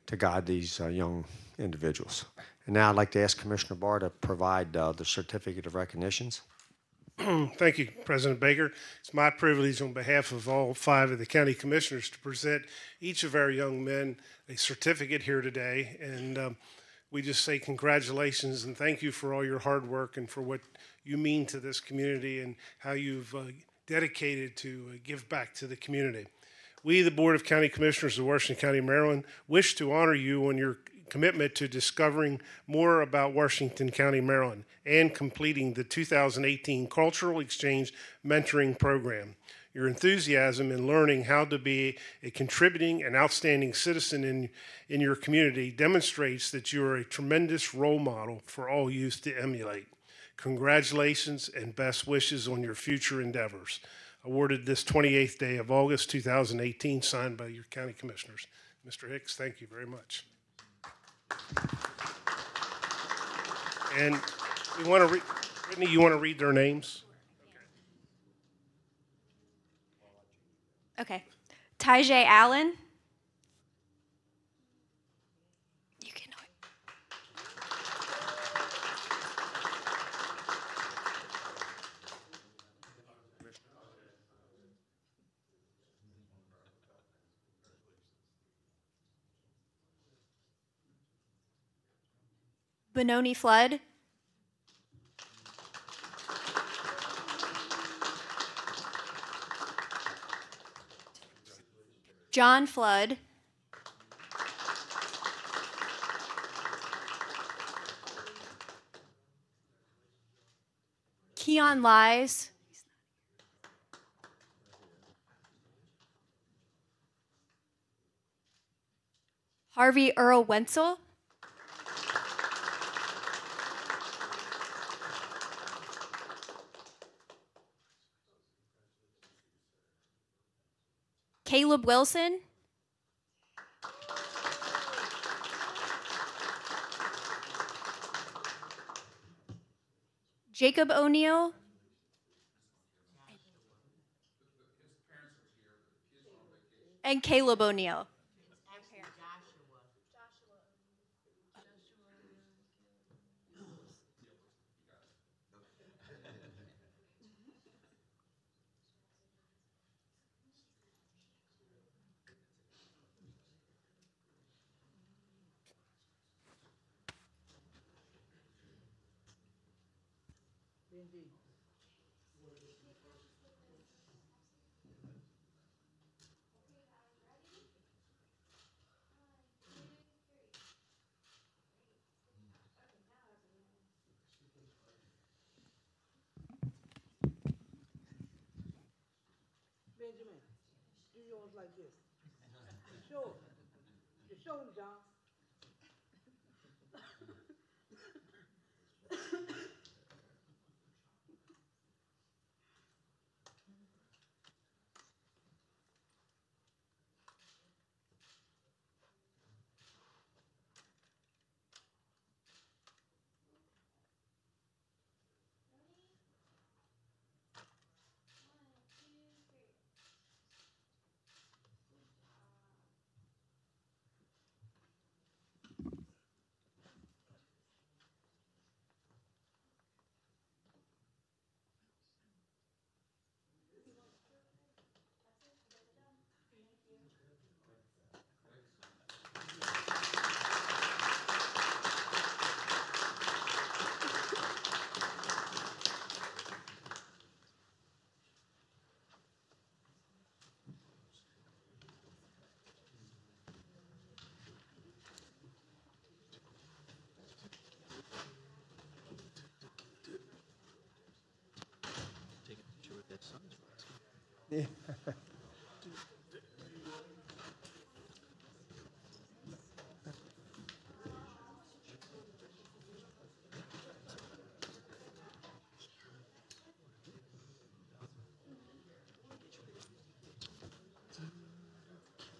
to guide these young individuals. And now I'd like to ask Commissioner Barr to provide the certificate of recognitions. Thank you, President Baker. It's my privilege on behalf of all 5 of the county commissioners to present each of our young men a certificate here today. And we just say congratulations and thank you for all your hard work and for what you mean to this community and how you've dedicated to give back to the community. We, the Board of County Commissioners of Washington County, Maryland, wish to honor you on your commitment to discovering more about Washington County, Maryland, and completing the 2018 Cultural Exchange Mentoring Program. Your enthusiasm in learning how to be a contributing and outstanding citizen in your community demonstrates that you are a tremendous role model for all youth to emulate. Congratulations and best wishes on your future endeavors. Awarded this 28th day of August 2018, signed by your county commissioners. Mr. Hicks, thank you very much. And we want to Brittany, you want to read their names? Okay. Tyjay Allen. You can know it. Benoni Flood. John Flood. Keon Lies. Harvey Earl Wenzel. Caleb Wilson. Jacob O'Neill. And Caleb O'Neill. Benjamin, do yours like this. Show him. Just show him, John. Yeah.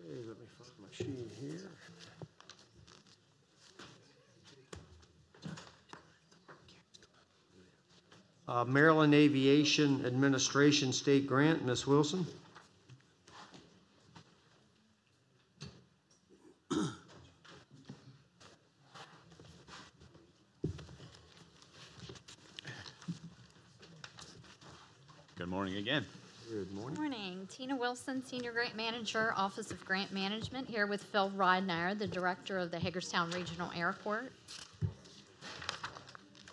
Okay, let me find my sheet here. Maryland Aviation Administration State Grant, Ms. Wilson. Good morning again. Good morning. Morning. Tina Wilson, Senior Grant Manager, Office of Grant Management, here with Phil Ridenauer, the Director of the Hagerstown Regional Airport.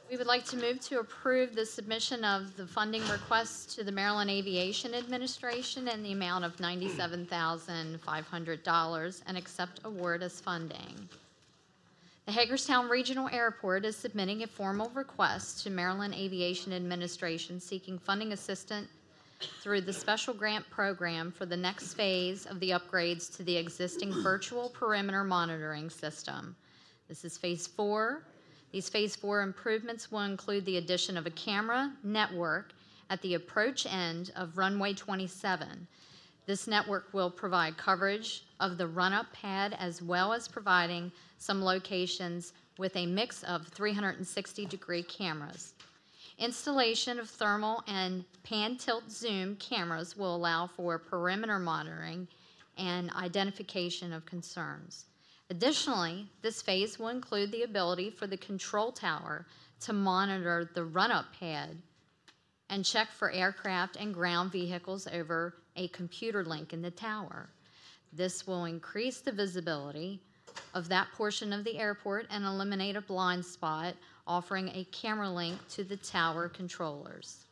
We would like to move to approve the submission of the funding request to the Maryland Aviation Administration in the amount of $97,500 and accept award as funding. The Hagerstown Regional Airport is submitting a formal request to Maryland Aviation Administration seeking funding assistance through the special grant program for the next phase of the upgrades to the existing virtual perimeter monitoring system. This is phase 4. These phase 4 improvements will include the addition of a camera network at the approach end of runway 27. This network will provide coverage of the run-up pad as well as providing some locations with a mix of 360-degree cameras. Installation of thermal and pan-tilt zoom cameras will allow for perimeter monitoring and identification of concerns. Additionally, this phase will include the ability for the control tower to monitor the run-up pad and check for aircraft and ground vehicles over a computer link in the tower. This will increase the visibility of that portion of the airport and eliminate a blind spot, offering a camera link to the tower controllers.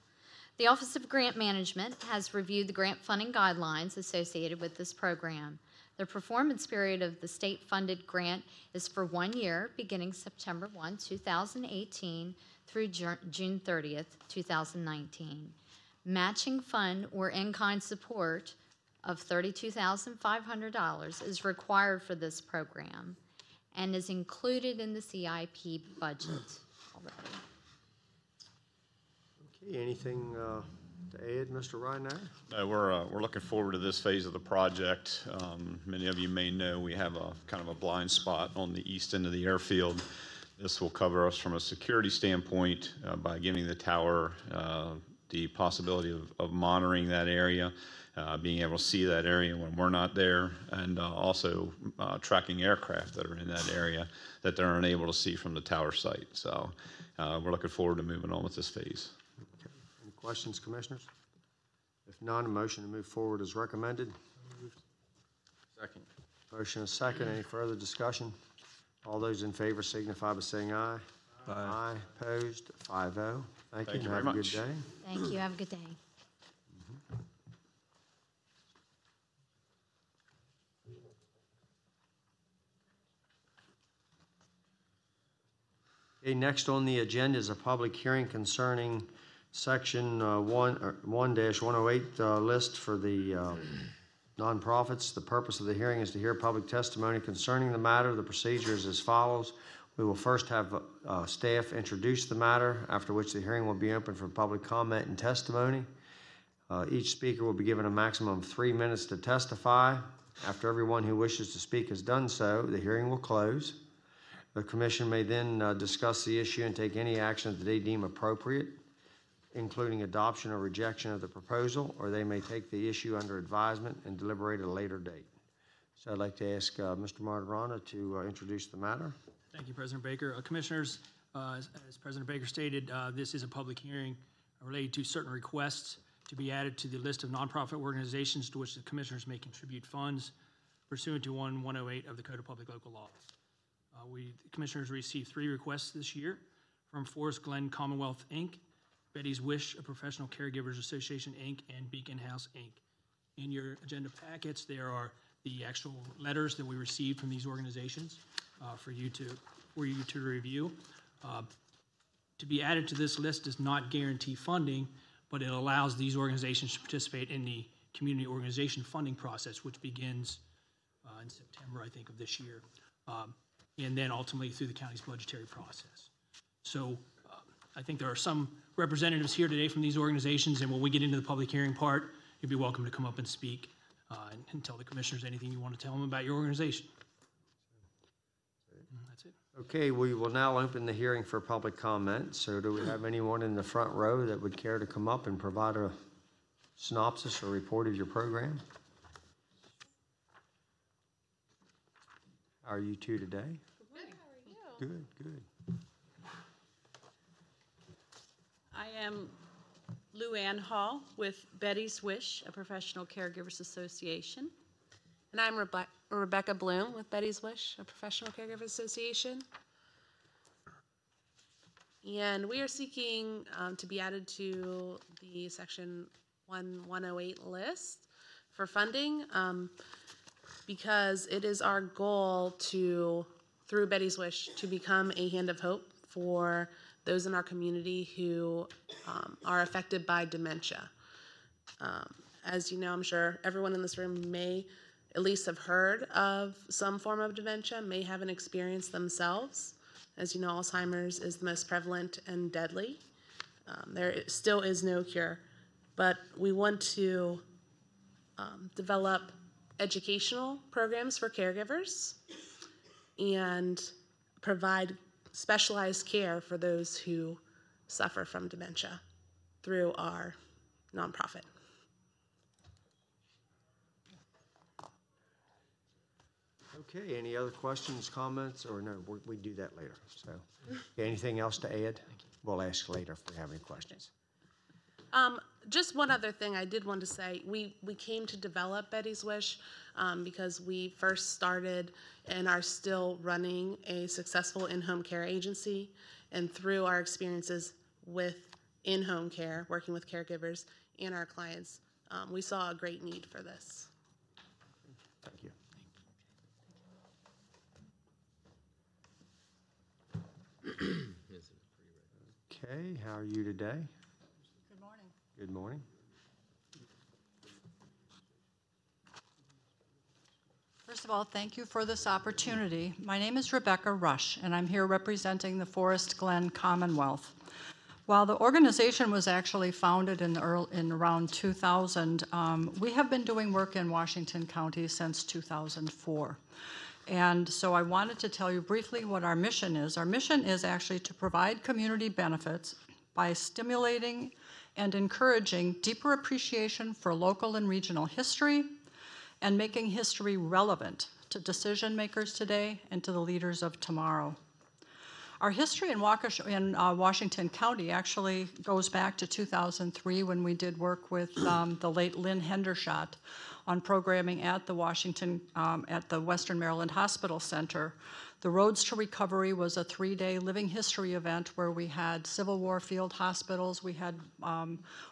The Office of Grant Management has reviewed the grant funding guidelines associated with this program. The performance period of the state-funded grant is for 1 year, beginning September 1, 2018 through June 30th, 2019. Matching fund or in-kind support of $32,500 is required for this program and is included in the CIP budget already. Okay, anything to add, Mr. Reiner? No, we're looking forward to this phase of the project. Many of you may know we have a kind of a blind spot on the east end of the airfield. This will cover us from a security standpoint by giving the tower the possibility of monitoring that area, being able to see that area when we're not there, and also tracking aircraft that are in that area that they're unable to see from the tower site. So we're looking forward to moving on with this phase. Okay. Any questions, commissioners? If none, a motion to move forward is recommended. Second. Motion is second. Any further discussion? All those in favor signify by saying aye. Aye. Aye. Opposed? 5-0. Thank you. Thank you Have very a good much. day. Thank you. Have a good day. Okay, next on the agenda is a public hearing concerning section 1-108 list for the nonprofits. The purpose of the hearing is to hear public testimony concerning the matter. The procedure is as follows. We will first have staff introduce the matter, after which the hearing will be open for public comment and testimony. Each speaker will be given a maximum of 3 minutes to testify. After everyone who wishes to speak has done so, the hearing will close. The commission may then discuss the issue and take any action that they deem appropriate, including adoption or rejection of the proposal, or they may take the issue under advisement and deliberate at a later date. So I'd like to ask Mr. Martirana to introduce the matter. Thank you, President Baker. Commissioners, as President Baker stated, this is a public hearing related to certain requests to be added to the list of nonprofit organizations to which the commissioners may contribute funds pursuant to 1-108 of the Code of Public Local Laws. The commissioners received 3 requests this year from Forest Glen Commonwealth, Inc., Betty's Wish, a Professional Caregivers Association, Inc., and Beacon House, Inc. In your agenda packets, there are the actual letters that we received from these organizations for you to review. To be added to this list does not guarantee funding, but it allows these organizations to participate in the community organization funding process, which begins in September, I think, of this year, and then ultimately through the county's budgetary process. So I think there are some representatives here today from these organizations, and when we get into the public hearing part, you'd be welcome to come up and speak and tell the commissioners anything you want to tell them about your organization. That's it. Okay, we will now open the hearing for public comment. So do we have anyone in the front row that would care to come up and provide a synopsis or report of your program? How are you two today? Good. How are you? Good, good. I am Lou Ann Hall with Betty's Wish, a Professional Caregivers Association. And I'm Rebecca Bloom with Betty's Wish, a Professional Caregivers Association. And we are seeking to be added to the Section 1-108 list for funding because it is our goal to through Betty's Wish, to become a hand of hope for those in our community who are affected by dementia. As you know, I'm sure everyone in this room may at least have heard of some form of dementia, may have an experience themselves. As you know, Alzheimer's is the most prevalent and deadly. There still is no cure, but we want to develop educational programs for caregivers and provide specialized care for those who suffer from dementia through our nonprofit. Okay, any other questions, comments, or no, we do that later, so. Anything else to add? We'll ask later if we have any questions. Just one other thing I did want to say. We came to develop Betty's Wish because we first started and are still running a successful in-home care agency. And through our experiences with in-home care, working with caregivers and our clients, we saw a great need for this. Thank you. Okay, how are you today? Good morning. Good morning. First of all, thank you for this opportunity. My name is Rebecca Rush, and I'm here representing the Forest Glen Commonwealth. While the organization was actually founded in around 2000, we have been doing work in Washington County since 2004. And so I wanted to tell you briefly what our mission is. Our mission is actually to provide community benefits by stimulating and encouraging deeper appreciation for local and regional history and making history relevant to decision makers today and to the leaders of tomorrow. Our history in Washington County actually goes back to 2003 when we did work with the late Lynn Hendershot on programming at the Western Maryland Hospital Center. The Roads to Recovery was a 3-day living history event where we had Civil War field hospitals, we had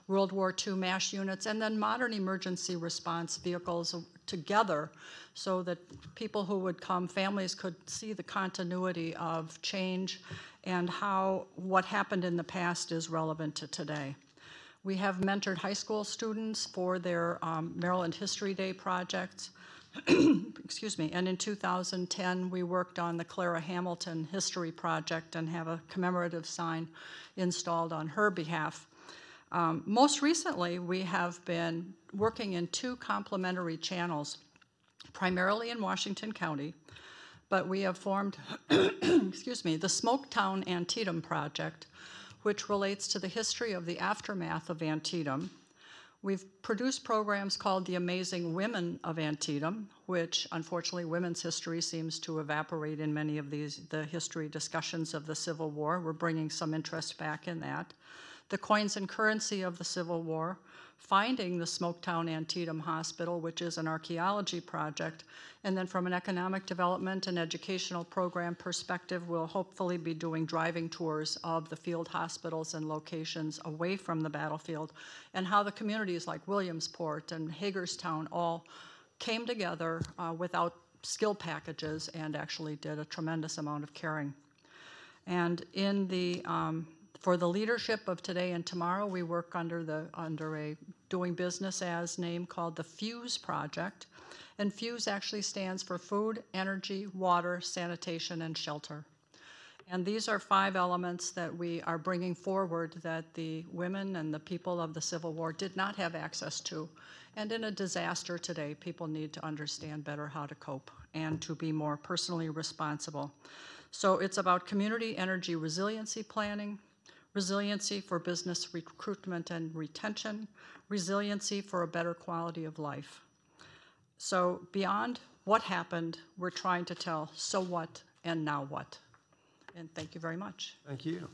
World War II MASH units, and then modern emergency response vehicles together so that people who would come, families could see the continuity of change and how what happened in the past is relevant to today. We have mentored high school students for their Maryland History Day projects. Excuse me, and in 2010 we worked on the Clara Hamilton History Project and have a commemorative sign installed on her behalf. Most recently we have been working in 2 complementary channels, primarily in Washington County, but we have formed excuse me, the Smoketown Antietam Project, which relates to the history of the aftermath of Antietam. We've produced programs called The Amazing Women of Antietam, which unfortunately women's history seems to evaporate in many of the history discussions of the Civil War. We're bringing some interest back in that. The Coins and Currency of the Civil War, finding the Smoketown Antietam Hospital, which is an archaeology project, and then from an economic development and educational program perspective, we'll hopefully be doing driving tours of the field hospitals and locations away from the battlefield, and how the communities like Williamsport and Hagerstown all came together without skill packages and actually did a tremendous amount of caring. And in the for the leadership of today and tomorrow, we work under a doing business as name called the FUSE Project. And FUSE actually stands for Food, Energy, Water, Sanitation, and Shelter. And these are 5 elements that we are bringing forward that the women and the people of the Civil War did not have access to. And in a disaster today, people need to understand better how to cope and to be more personally responsible. So it's about community energy resiliency planning, resiliency for business recruitment and retention, resiliency for a better quality of life. So beyond what happened, we're trying to tell so what and now what. And thank you very much. Thank you.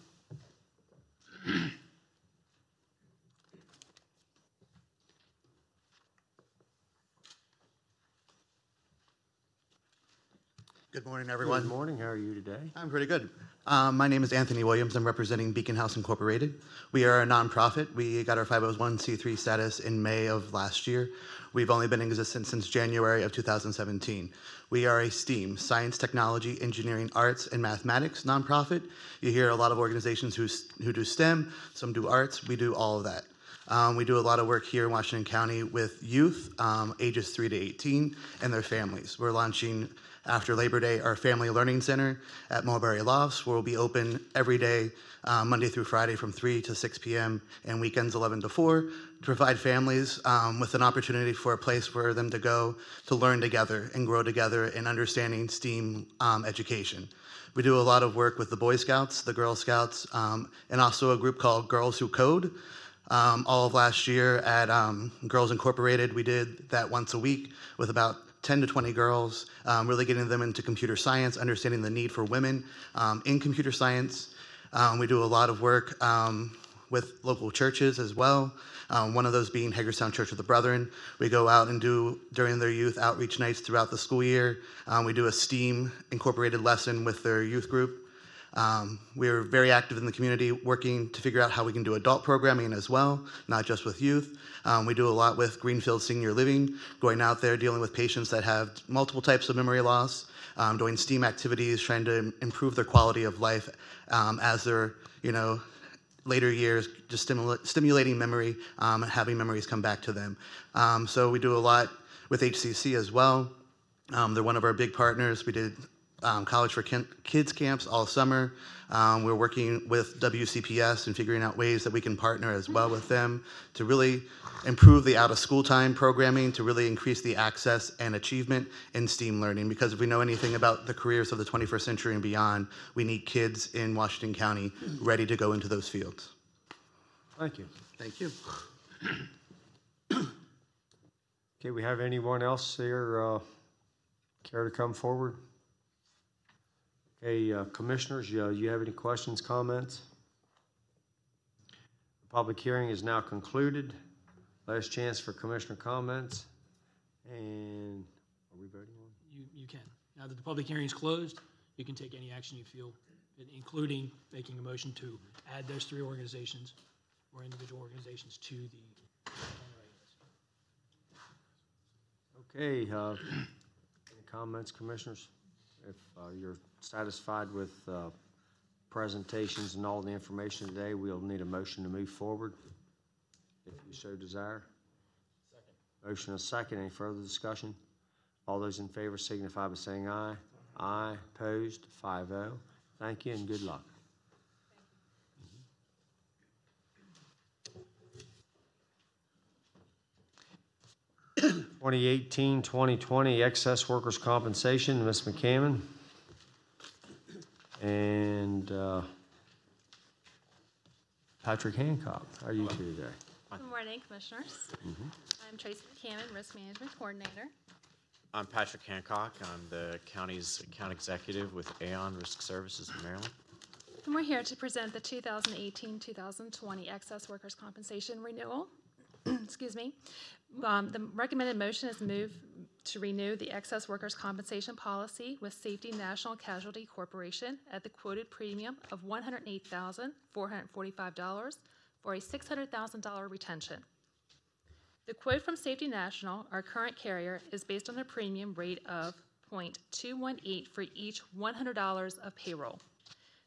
Good morning, everyone. Good morning. How are you today? I'm pretty good. My name is Anthony Williams. I'm representing Beacon House Incorporated. We are a nonprofit. We got our 501c3 status in May of last year. We've only been in existence since January of 2017. We are a STEAM, science, technology, engineering, arts, and mathematics nonprofit. You hear a lot of organizations who do STEM, some do arts. We do all of that. We do a lot of work here in Washington County with youth ages 3 to 18 and their families. We're launching after Labor Day our Family Learning Center at Mulberry Lofts, where we'll be open every day, Monday through Friday from 3 to 6 p.m. and weekends 11 to 4, to provide families with an opportunity for a place for them to go to learn together and grow together in understanding STEAM education. We do a lot of work with the Boy Scouts, the Girl Scouts, and also a group called Girls Who Code. All of last year at Girls Incorporated, we did that once a week with about 10 to 20 girls, really getting them into computer science, understanding the need for women in computer science. We do a lot of work with local churches as well, one of those being Hagerstown Church of the Brethren. We go out and do, during their youth outreach nights throughout the school year, we do a STEAM incorporated lesson with their youth group. We're very active in the community, working to figure out how we can do adult programming as well, not just with youth. We do a lot with Greenfield Senior Living, going out there dealing with patients that have multiple types of memory loss, doing STEAM activities, trying to improve their quality of life as their, later years, just stimulating memory and having memories come back to them. So we do a lot with HCC as well. They're one of our big partners. We did College for Kids camps all summer. We're working with WCPS and figuring out ways that we can partner as well with them to really improve the out-of-school time programming, to really increase the access and achievement in STEAM learning. Because if we know anything about the careers of the 21st century and beyond, we need kids in Washington County ready to go into those fields. Thank you. Thank you. Okay, we have anyone else here care to come forward? Okay, commissioners, you have any questions, comments? The public hearing is now concluded. Last chance for commissioner comments. And are we voting on? You can. Now that the public hearing is closed, you can take any action you feel, including making a motion to add those 3 organizations or individual organizations to the Okay, any comments, commissioners? If you're satisfied with presentations and all the information today, we'll need a motion to move forward, if you so desire. Second. Motion and a second. Any further discussion? All those in favor signify by saying aye. Aye. Opposed? 5-0. Thank you and good luck. 2018-2020 excess workers' compensation, Ms. McCammon. And Patrick Hancock. How are you two today? Good morning, Commissioners. I'm Tracy McCammon, Risk Management Coordinator. I'm Patrick Hancock. I'm the county's account executive with Aon Risk Services in Maryland. And we're here to present the 2018-2020 excess workers' compensation renewal. Excuse me. The recommended motion is move to renew the excess workers' compensation policy with Safety National Casualty Corporation at the quoted premium of $108,445 for a $600,000 retention. The quote from Safety National, our current carrier, is based on a premium rate of .218 for each $100 of payroll.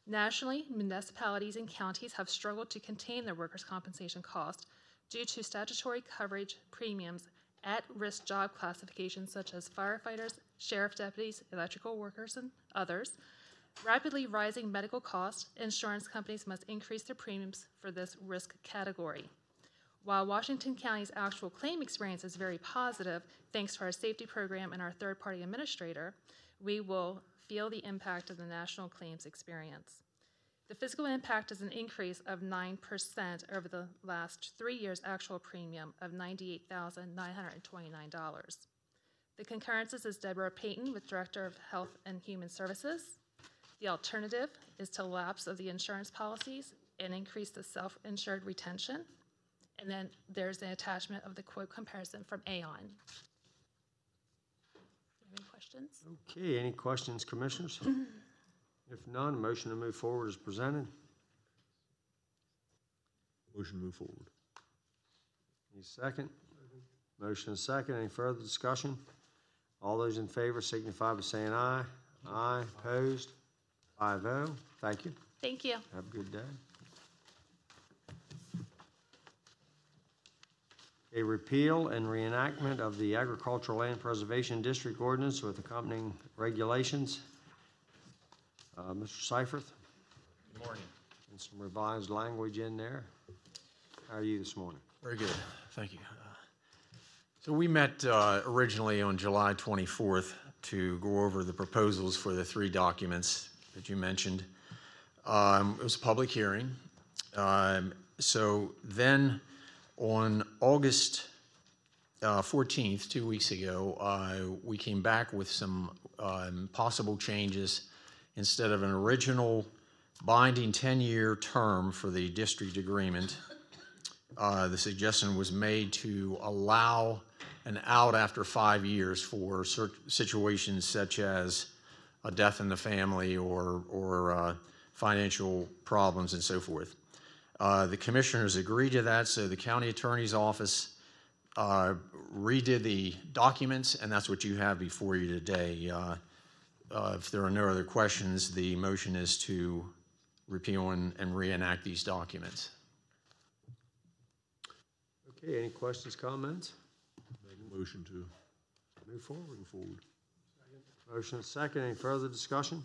Nationally, municipalities and counties have struggled to contain their workers' compensation cost due to statutory coverage premiums at-risk job classifications such as firefighters, sheriff deputies, electrical workers, and others. Rapidly rising medical costs, insurance companies must increase their premiums for this risk category. While Washington County's actual claim experience is very positive, thanks to our safety program and our third-party administrator, we will feel the impact of the national claims experience. The physical impact is an increase of 9% over the last 3 years' actual premium of $98,929. The concurrences is Deborah Payton with Director of Health and Human Services. The alternative is to lapse of the insurance policies and increase the self-insured retention. And then there's an attachment of the quote comparison from Aon. Do you have any questions? questions. Okay, any questions, commissioners? If none, motion to move forward is presented. Motion to move forward. Need a second? Motion is second. Any further discussion? All those in favor signify by saying aye. Aye. Opposed? 5-0. Thank you. Thank you. Have a good day. A repeal and reenactment of the Agricultural Land Preservation District Ordinance with accompanying regulations. Mr. Seifert? Good morning. And some revised language in there. How are you this morning? Very good. Thank you. So we met originally on July 24th to go over the proposals for the 3 documents that you mentioned. It was a public hearing. So then on August 14th, 2 weeks ago, we came back with some possible changes. Instead of an original binding 10-year term for the district agreement, the suggestion was made to allow an out after 5 years for situations such as a death in the family or financial problems and so forth. The commissioners agreed to that, so the county attorney's office redid the documents, and that's what you have before you today. If there are no other questions, the motion is to repeal and reenact these documents. Okay, any questions, comments? Make a motion to move forward. Move forward. Motion is second. Any further discussion?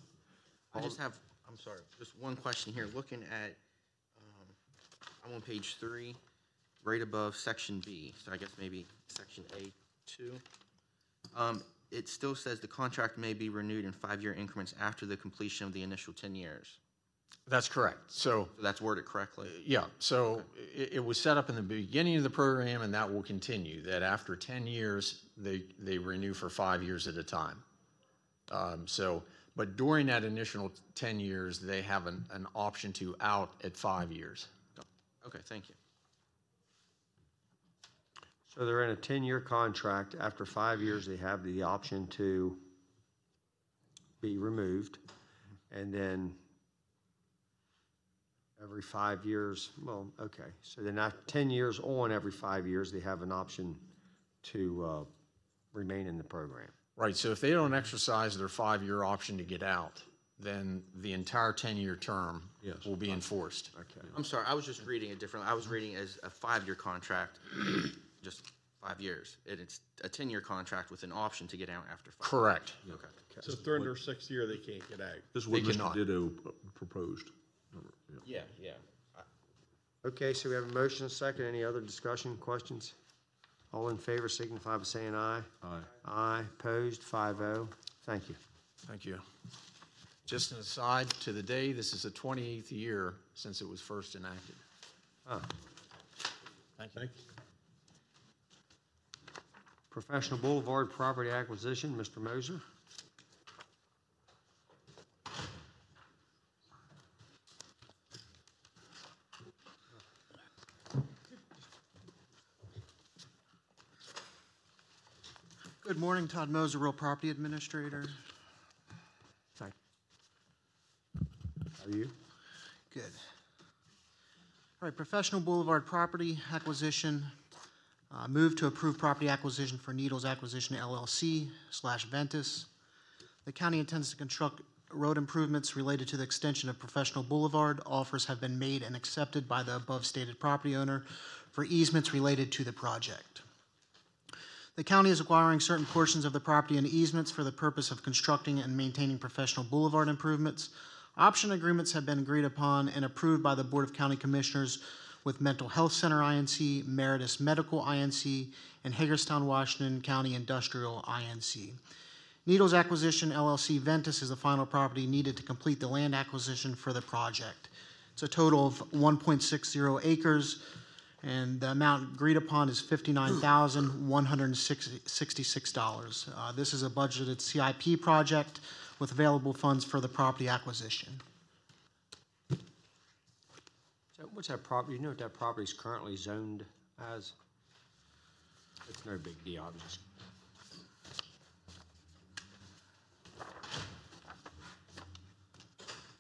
I just have, I'm sorry, just one question here. Looking at, I'm on page 3, right above section B, so I guess maybe section A2. It still says the contract may be renewed in 5-year increments after the completion of the initial 10 years. That's correct. So that's worded correctly? Yeah, so it was set up in the beginning of the program, and that will continue, that after 10 years, they renew for 5 years at a time. But during that initial 10 years, they have an option to out at 5 years. Okay, thank you. So they're in a 10-year contract. After 5 years, they have the option to be removed. And then every 5 years, well, okay. So then after 10 years on, every 5 years, they have an option to remain in the program. Right, so if they don't exercise their 5-year option to get out, then the entire 10-year term will be enforced. Okay. I'm sorry, I was just reading it differently. I was reading it as a 5-year contract, just 5 years. It's a 10-year contract with an option to get out after 5 Correct. years. Okay. So if they're in their 6th year, they can't get out. This is They what Mr. cannot. Ditto proposed. Yeah. Okay, so we have a motion and a second. Any other discussion, questions? All in favor signify by saying aye. Aye. Aye. Opposed? 5-0. Thank you. Thank you. Just an aside, to the day, this is the 28th year since it was first enacted. Thank you. Professional Boulevard Property Acquisition, Mr. Moser. Good morning, Todd Moser, Real Property Administrator. Hi. How are you? Good. All right, Professional Boulevard Property Acquisition. Move to approve property acquisition for Needles Acquisition LLC / Ventus. The county intends to construct road improvements related to the extension of Professional Boulevard. Offers have been made and accepted by the above stated property owner for easements related to the project. The county is acquiring certain portions of the property and easements for the purpose of constructing and maintaining Professional Boulevard improvements. Option agreements have been agreed upon and approved by the Board of County Commissioners with Mental Health Center INC, Meritus Medical INC, and Hagerstown, Washington County Industrial INC. Needles Acquisition LLC Ventus is the final property needed to complete the land acquisition for the project. It's a total of 1.60 acres, and the amount agreed upon is $59,166. This is a budgeted CIP project with available funds for the property acquisition. So what's that property? You know what that property is currently zoned as? It's no big deal. I'm just.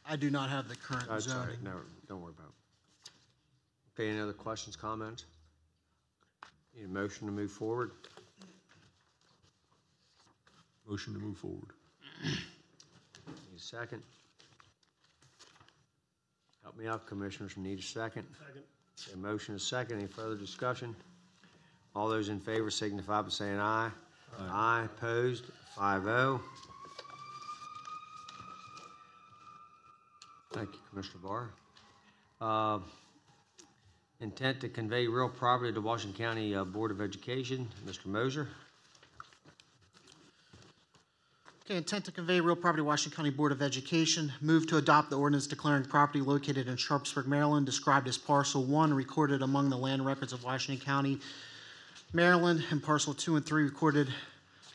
I do not have the current That's all right. zoning. No, don't worry about it. Okay, any other questions, comments? Need a motion to move forward? Motion to move forward. Need a second? Help me out, Commissioners. Need a second? Second. A motion is second. Any further discussion? All those in favor signify by saying aye. Aye. Opposed? 5-0. Thank you, Commissioner Barr. Intent to convey real property to Washington County Board of Education. Mr. Moser. Okay, intent to convey real property to Washington County Board of Education. Move to adopt the ordinance declaring property located in Sharpsburg, Maryland, described as Parcel 1, recorded among the land records of Washington County, Maryland, and Parcel 2 and 3 recorded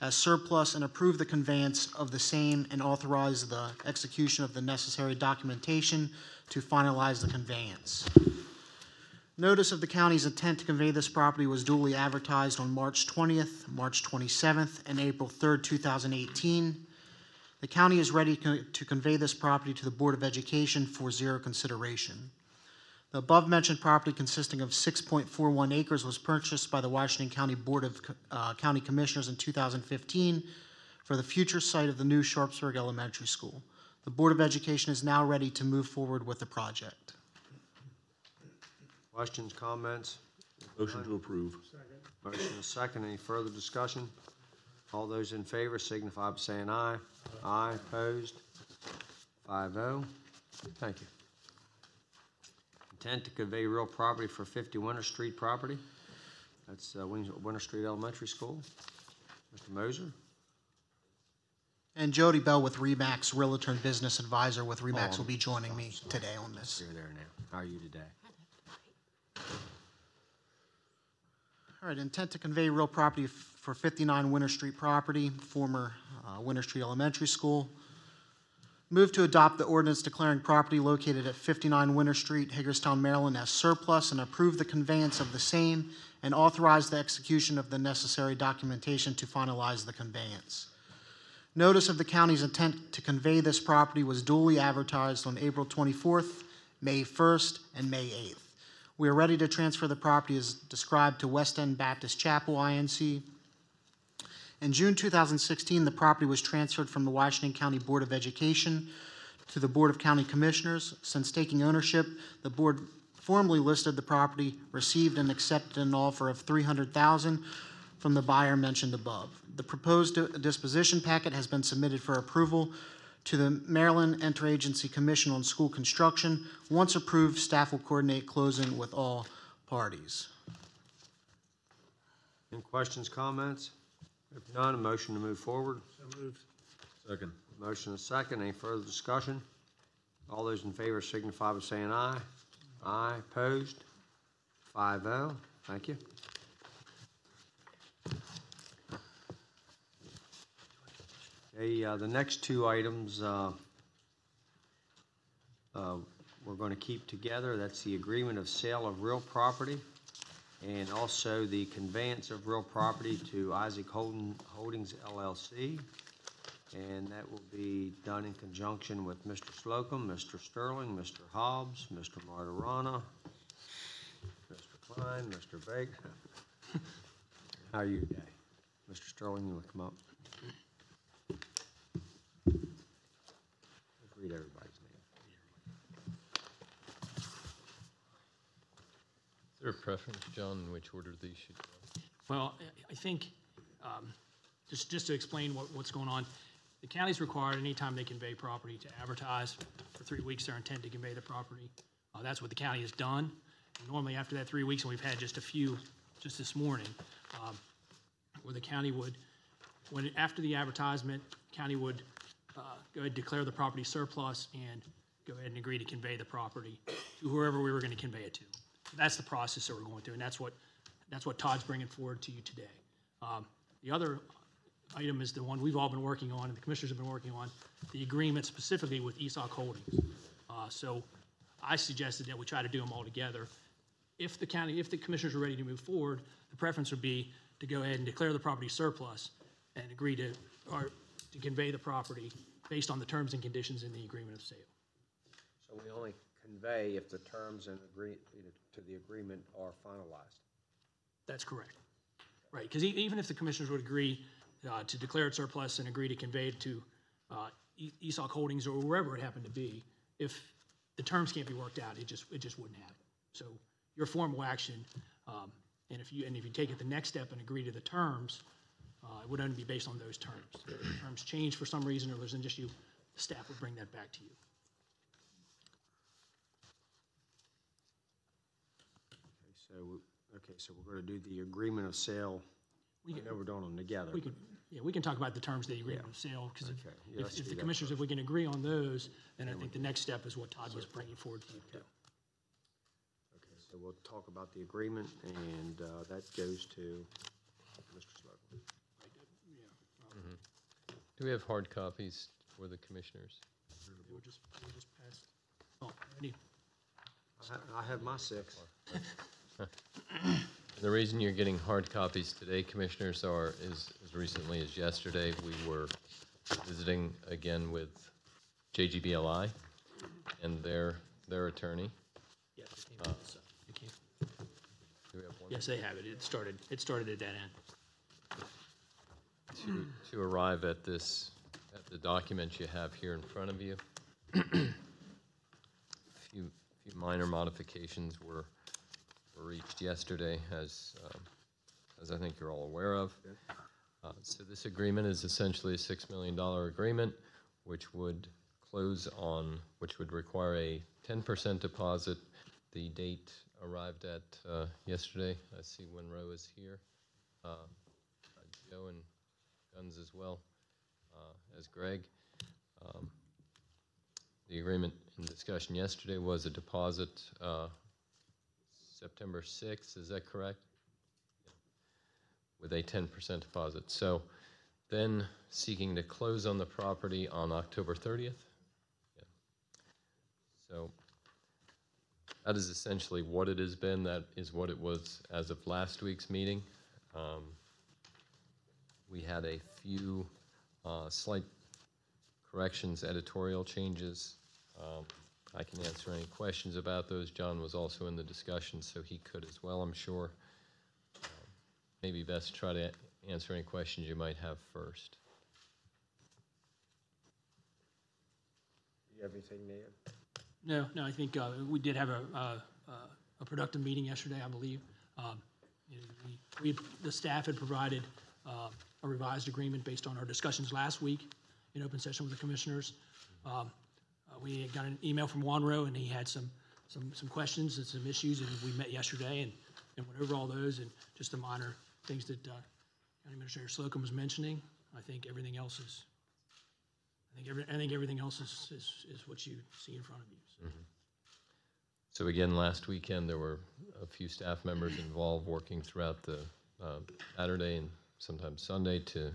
as surplus, and approve the conveyance of the same and authorize the execution of the necessary documentation to finalize the conveyance. Notice of the county's intent to convey this property was duly advertised on March 20th, March 27th, and April 3rd, 2018. The county is ready to convey this property to the Board of Education for zero consideration. The above-mentioned property, consisting of 6.41 acres, was purchased by the Washington County Board of County Commissioners in 2015 for the future site of the new Sharpsburg Elementary School. The Board of Education is now ready to move forward with the project. Questions, comments? Motion to approve. Motion is second. Any further discussion? All those in favor signify by saying aye. Aye. Opposed? 5-0. Thank you. Intent to convey real property for 50 Winter Street property. That's Winter Street Elementary School. Mr. Moser. And Jody Bell with Remax, Realtor and Business Advisor with Remax, will be joining me today on this. You're there now. How are you today? All right, intent to convey real property for 59 Winter Street property, former Winter Street Elementary School. Move to adopt the ordinance declaring property located at 59 Winter Street, Hagerstown, Maryland as surplus, and approve the conveyance of the same and authorize the execution of the necessary documentation to finalize the conveyance. Notice of the county's intent to convey this property was duly advertised on April 24th, May 1st, and May 8th. We are ready to transfer the property as described to West End Baptist Chapel, INC. In June 2016, the property was transferred from the Washington County Board of Education to the Board of County Commissioners. Since taking ownership, the board formally listed the property, received and accepted an offer of $300,000 from the buyer mentioned above. The proposed disposition packet has been submitted for approval to the Maryland Interagency Commission on School Construction. Once approved, staff will coordinate closing with all parties. Any questions, comments? If none, a motion to move forward. So moved. Second. Motion is second. Any further discussion? All those in favor signify by saying aye. Aye. Opposed? 5-0. Thank you. Okay, the next two items we're going to keep together. That's the agreement of sale of real property and also the conveyance of real property to Isaac Holdings LLC. And that will be done in conjunction with Mr. Slocum, Mr. Sterling, Mr. Hobbs, Mr. Martirana, Mr. Klein, Mr. Baker. How are you today? Mr. Sterling, you want to come up? Let's read everybody's name. Is there a preference, John, in which order these should go? Well, I think, just to explain what's going on, the county's required anytime they convey property to advertise for 3 weeks their intent to convey the property. That's what the county has done. And normally after that 3 weeks, and we've had just a few just this morning, where the county would, after the advertisement, county would go ahead and declare the property surplus and go ahead and agree to convey the property to whoever we were going to convey it to. So that's the process that we're going through, and that's what Todd's bringing forward to you today. The other item is the one we've all been working on, and the commissioners have been working on, the agreement specifically with ESOC Holdings. So I suggested that we try to do them all together. If the commissioners are ready to move forward, the preference would be to go ahead and declare the property surplus and agree to convey the property based on the terms and conditions in the agreement of sale. So we only convey if the terms and to the agreement are finalized. That's correct. Right, because even if the commissioners would agree to declare it surplus and agree to convey it to ESOC Holdings or wherever it happened to be, if the terms can't be worked out, it just wouldn't happen. So your formal action, and if you take it the next step and agree to the terms, it would only be based on those terms. If the terms change for some reason or there's an issue, the staff would bring that back to you. So we're going to do the agreement of sale. I know we're doing them together. We can talk about the terms of the agreement of sale, because let's if do the that commissioners, if we can agree on those, then I think the next step is what Todd was bringing forward to you too. Okay, so we'll talk about the agreement, and that goes to Mr. Slocum. Do we have hard copies for the commissioners? We'll just pass. Oh, any? I have my 6. The reason you're getting hard copies today, commissioners, is as recently as yesterday, we were visiting again with JGBLI and their attorney. Yes, do we have one? Yes, they have it. It started at that end. To arrive at the document you have here in front of you. few minor modifications were reached yesterday, as I think you're all aware of. So this agreement is essentially a $6 million agreement, which would require a 10% deposit. The date arrived at yesterday. I see Monroe is here. Joe and Guns as well, as Greg. The agreement in discussion yesterday was a deposit September 6th, is that correct? With a 10% deposit. So then seeking to close on the property on October 30th. Yeah. So that is essentially what it has been. That is what it was as of last week's meeting. We had a few slight corrections, editorial changes. I can answer any questions about those. John was also in the discussion, so he could as well, I'm sure. Maybe best try to answer any questions you might have first. Do you have anything, Ned? No, I think we did have a productive meeting yesterday, I believe. The staff had provided a revised agreement based on our discussions last week in open session with the commissioners. We got an email from Monroe, and he had some questions and some issues, and we met yesterday and went over all those and just the minor things that County Administrator Slocum was mentioning. I think everything else is what you see in front of you. So. Mm-hmm. So again, last weekend there were a few staff members involved working throughout the Saturday and sometimes Sunday to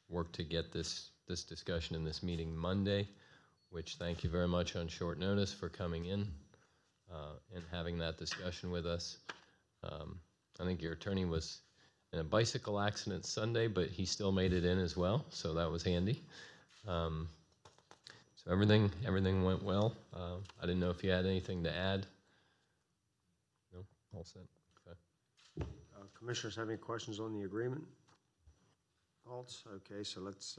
work to get this discussion in this meeting Monday, which thank you very much on short notice for coming in and having that discussion with us. I think your attorney was in a bicycle accident Sunday, but he still made it in as well, so that was handy. So everything went well. I didn't know if you had anything to add. No, all set. Okay. Commissioners have any questions on the agreement? Alts? Okay, so let's.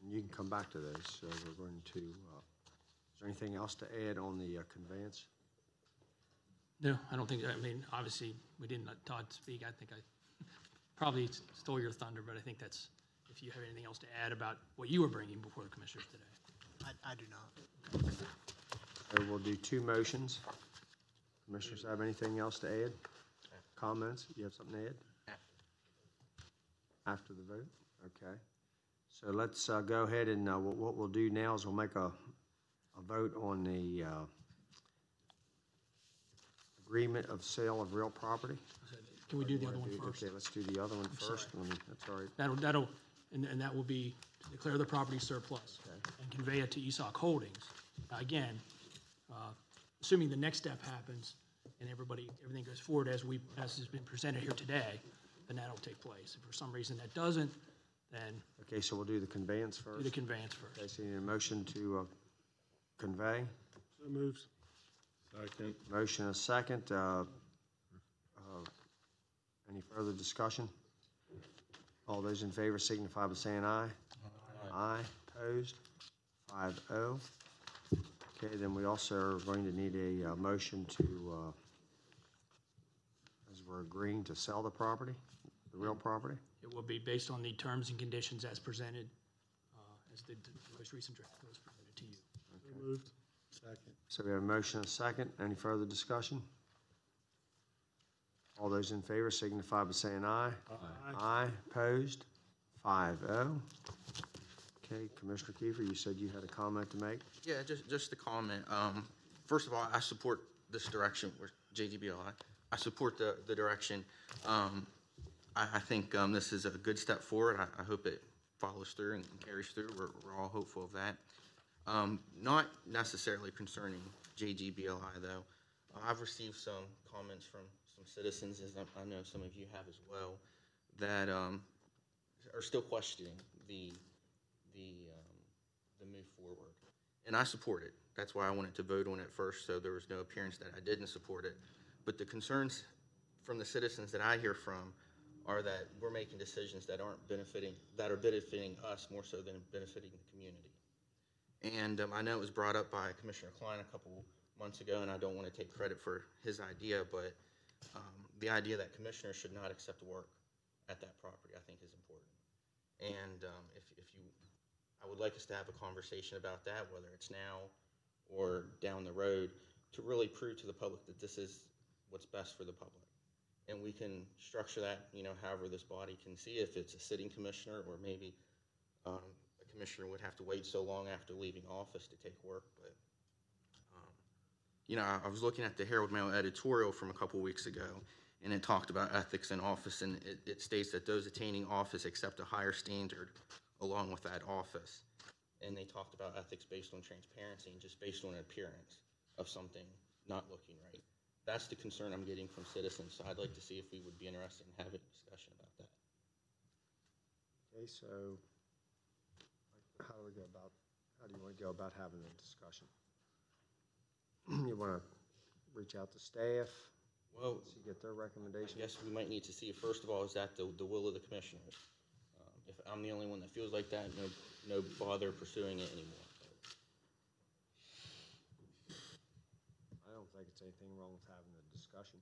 And you can come back to those. So we're going to. Is there anything else to add on the conveyance? No, I don't think. I mean, obviously, we didn't let Todd speak. I think I probably stole your thunder, but I think that's. If you have anything else to add about what you were bringing before the commissioners today. I do not. So we'll do 2 motions. Commissioners have anything else to add? Comments? You have something to add? After the vote? Okay. So let's go ahead and what we'll do now is we'll make a vote on the agreement of sale of real property. Can we do the other one first? Okay, let's do the other one first. That's all right. That'll and that will be declare the property surplus and convey it to ESOC Holdings. Again, assuming the next step happens and everything goes forward as has been presented here today, then that'll take place. If for some reason that doesn't, then okay. So we'll do the conveyance first. do the conveyance first. Okay. So you need a motion to convey? So moved. Second. Motion and a second. Any further discussion? All those in favor signify by saying aye. Aye. Opposed? 5-0. Okay, then we also are going to need a motion to, as we're agreeing to sell the property, the real property? It will be based on the terms and conditions as presented, as the most recent draft was presented to you. So moved. Second. So we have a motion and a second. Any further discussion? All those in favor signify by saying aye. Aye. Aye. Opposed? 5-0. Okay, Commissioner Kiefer, you said you had a comment to make? Yeah, just a comment. First of all, I support this direction with JGBLI. I support the direction. I think this is a good step forward. I hope it follows through and carries through. We're all hopeful of that. Not necessarily concerning JGBLI, though. I've received some comments from some citizens, as I know some of you have as well, that are still questioning the move forward. And I support it. That's why I wanted to vote on it first, so there was no appearance that I didn't support it. But the concerns from the citizens that I hear from are that we're making decisions that are benefiting us more so than benefiting the community. And I know it was brought up by Commissioner Klein a couple months ago, and I don't want to take credit for his idea, but the idea that commissioners should not accept work at that property, I think, is important. And I would like us to have a conversation about that, whether it's now or down the road, to really prove to the public that this is what's best for the public. And we can structure that, however this body can see, if it's a sitting commissioner or maybe a commissioner would have to wait so long after leaving office to take work. But, I was looking at the Herald Mail editorial from a couple weeks ago, and it talked about ethics in office, and it states that those attaining office accept a higher standard along with that office. And they talked about ethics based on transparency and just based on an appearance of something not looking right. That's the concern I'm getting from citizens, so I'd like to see if we would be interested in having a discussion about that. Okay, so how do you want to go about having a discussion? You want to reach out to staff? Well, to get their recommendation? I guess we might need to see, first of all, is that the will of the commissioners? If I'm the only one that feels like that, no bother pursuing it anymore. I don't think it's anything wrong with having a discussion.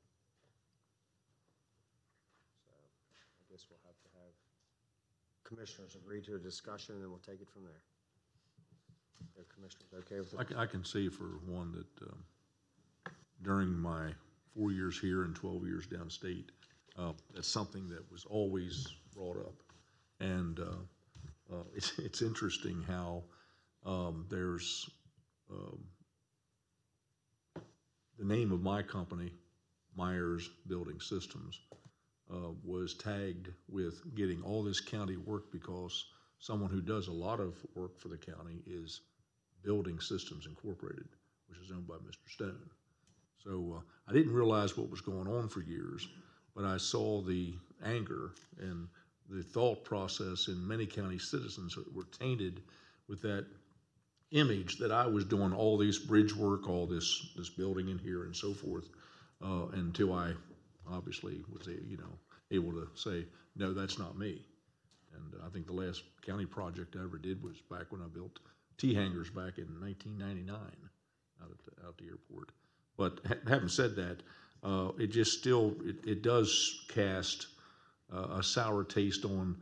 So I guess we'll have to have commissioners agree to a discussion, and then we'll take it from there. Are commissioners okay with it? I can say for one that during my 4 years here and 12 years downstate, that's something that was always brought up. And it's interesting how there's the name of my company, Myers Building Systems, was tagged with getting all this county work because someone who does a lot of work for the county is Building Systems Incorporated, which is owned by Mr. Stone. So I didn't realize what was going on for years, but I saw the anger and the thought process in many county citizens that were tainted with that image that I was doing all this bridge work, all this building in here and so forth, until I obviously was able to say, no, that's not me. And I think the last county project I ever did was back when I built T-hangars back in 1999 out at the airport. But having said that, it does cast a sour taste on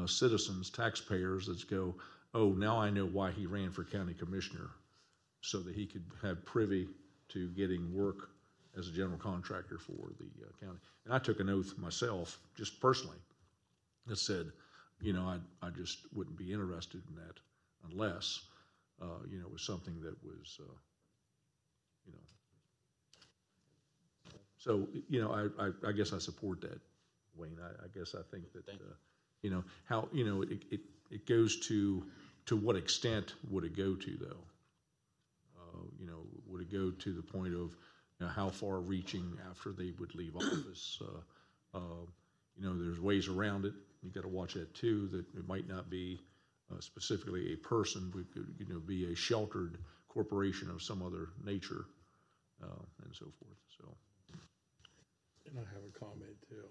citizens, taxpayers that go, oh, now I know why he ran for county commissioner, so that he could have privy to getting work as a general contractor for the county. And I took an oath myself, just personally, that said, I just wouldn't be interested in that unless, it was something that was, So, I guess I support that, Wayne. I guess I think that, how, it goes to what extent would it go to, though? Would it go to the point of, how far reaching after they would leave office? There's ways around it. You got to watch that too, that it might not be specifically a person, but could, be a sheltered corporation of some other nature, and so forth, so. And I have a comment too.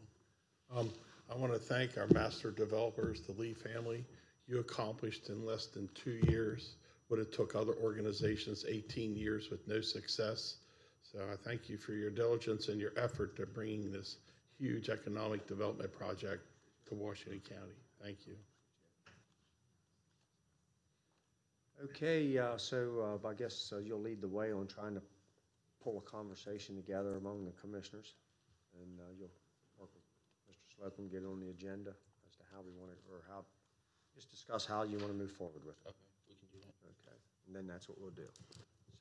I want to thank our master developers, the Lee family. You accomplished in less than 2 years what it took other organizations 18 years with no success. So I thank you for your diligence and your effort to bringing this huge economic development project to Washington County. Thank you. Okay, so I guess you'll lead the way on trying to pull a conversation together among the commissioners, and you'll work with Mr. Slocum, get on the agenda as to how we want it, or how, just discuss how you want to move forward with it. Okay, we can do that. Okay, and then that's what we'll do.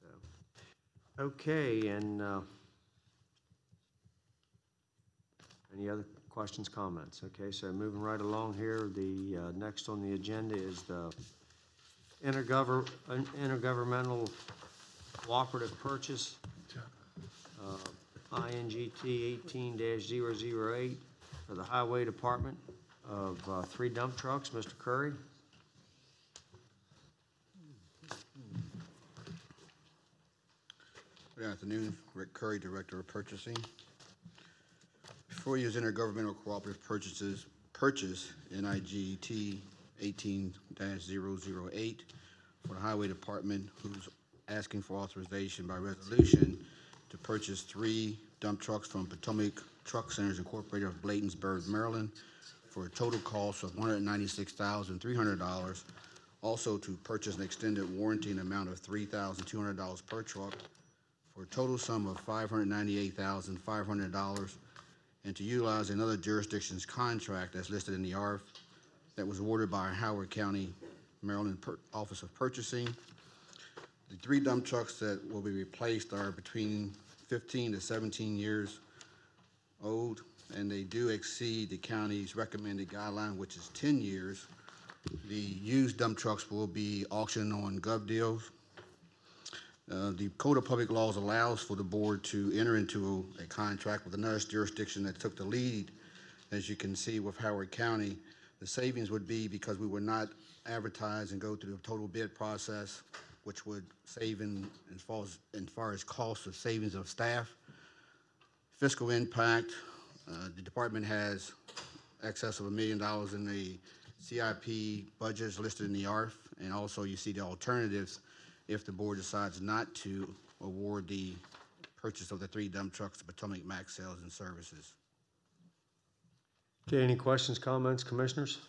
So, okay, and any other questions, comments? Okay, so moving right along here, the next on the agenda is the intergovernmental cooperative purchase, INGT 18-008 for the Highway Department of 3 dump trucks. Mr. Curry. Good afternoon, Rick Curry, Director of Purchasing. Before you is intergovernmental cooperative purchase NIGT 18-008 for the Highway Department, who's asking for authorization by resolution to purchase 3 dump trucks from Potomac Truck Centers Incorporated of Bladensburg, Maryland, for a total cost of $196,300. Also to purchase an extended warranty in the amount of $3,200 per truck for a total sum of $598,500, and to utilize another jurisdiction's contract that's listed in the ARF that was awarded by Howard County, Maryland Office of Purchasing. The 3 dump trucks that will be replaced are between 15 to 17 years old, and they do exceed the county's recommended guideline, which is 10 years. The used dump trucks will be auctioned on Gov Deals. The Code of Public Laws allows for the board to enter into a contract with another jurisdiction that took the lead. As you can see with Howard County, the savings would be, because we would not advertise and go through the total bid process, which would save in as far as cost of savings of staff. Fiscal impact, the department has excess of $1 million in the CIP budgets listed in the ARF, and also you see the alternatives if the board decides not to award the purchase of the 3 dump trucks to Potomac Max Sales and Services. Okay, any questions, comments, commissioners?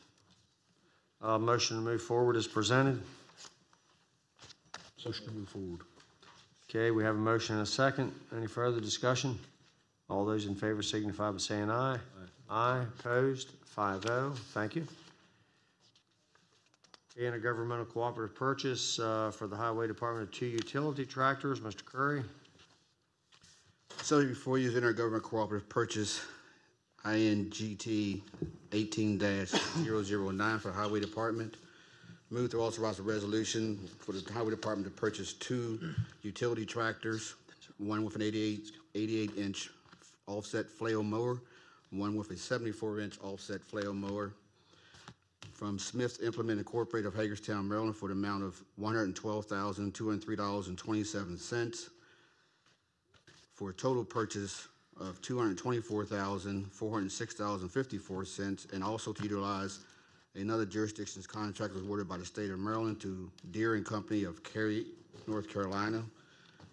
Motion to move forward is presented. Motion to move forward. Okay, we have a motion and a second. Any further discussion? All those in favor signify by saying aye. Aye. Opposed? 5-0. Thank you. Intergovernmental cooperative purchase for the Highway Department of 2 utility tractors. Mr. Curry. So before you is intergovernmental cooperative purchase INGT 18-009 for the Highway Department. Move to authorize a resolution for the Highway Department to purchase 2 utility tractors, one with an 88-inch offset flail mower, one with a 74-inch offset flail mower, from Smith's Implement Incorporated of Hagerstown, Maryland, for the amount of $112,203.27, for a total purchase of $224,406.54, and also to utilize another jurisdiction's contract was awarded by the state of Maryland to Deere and Company of Cary, North Carolina.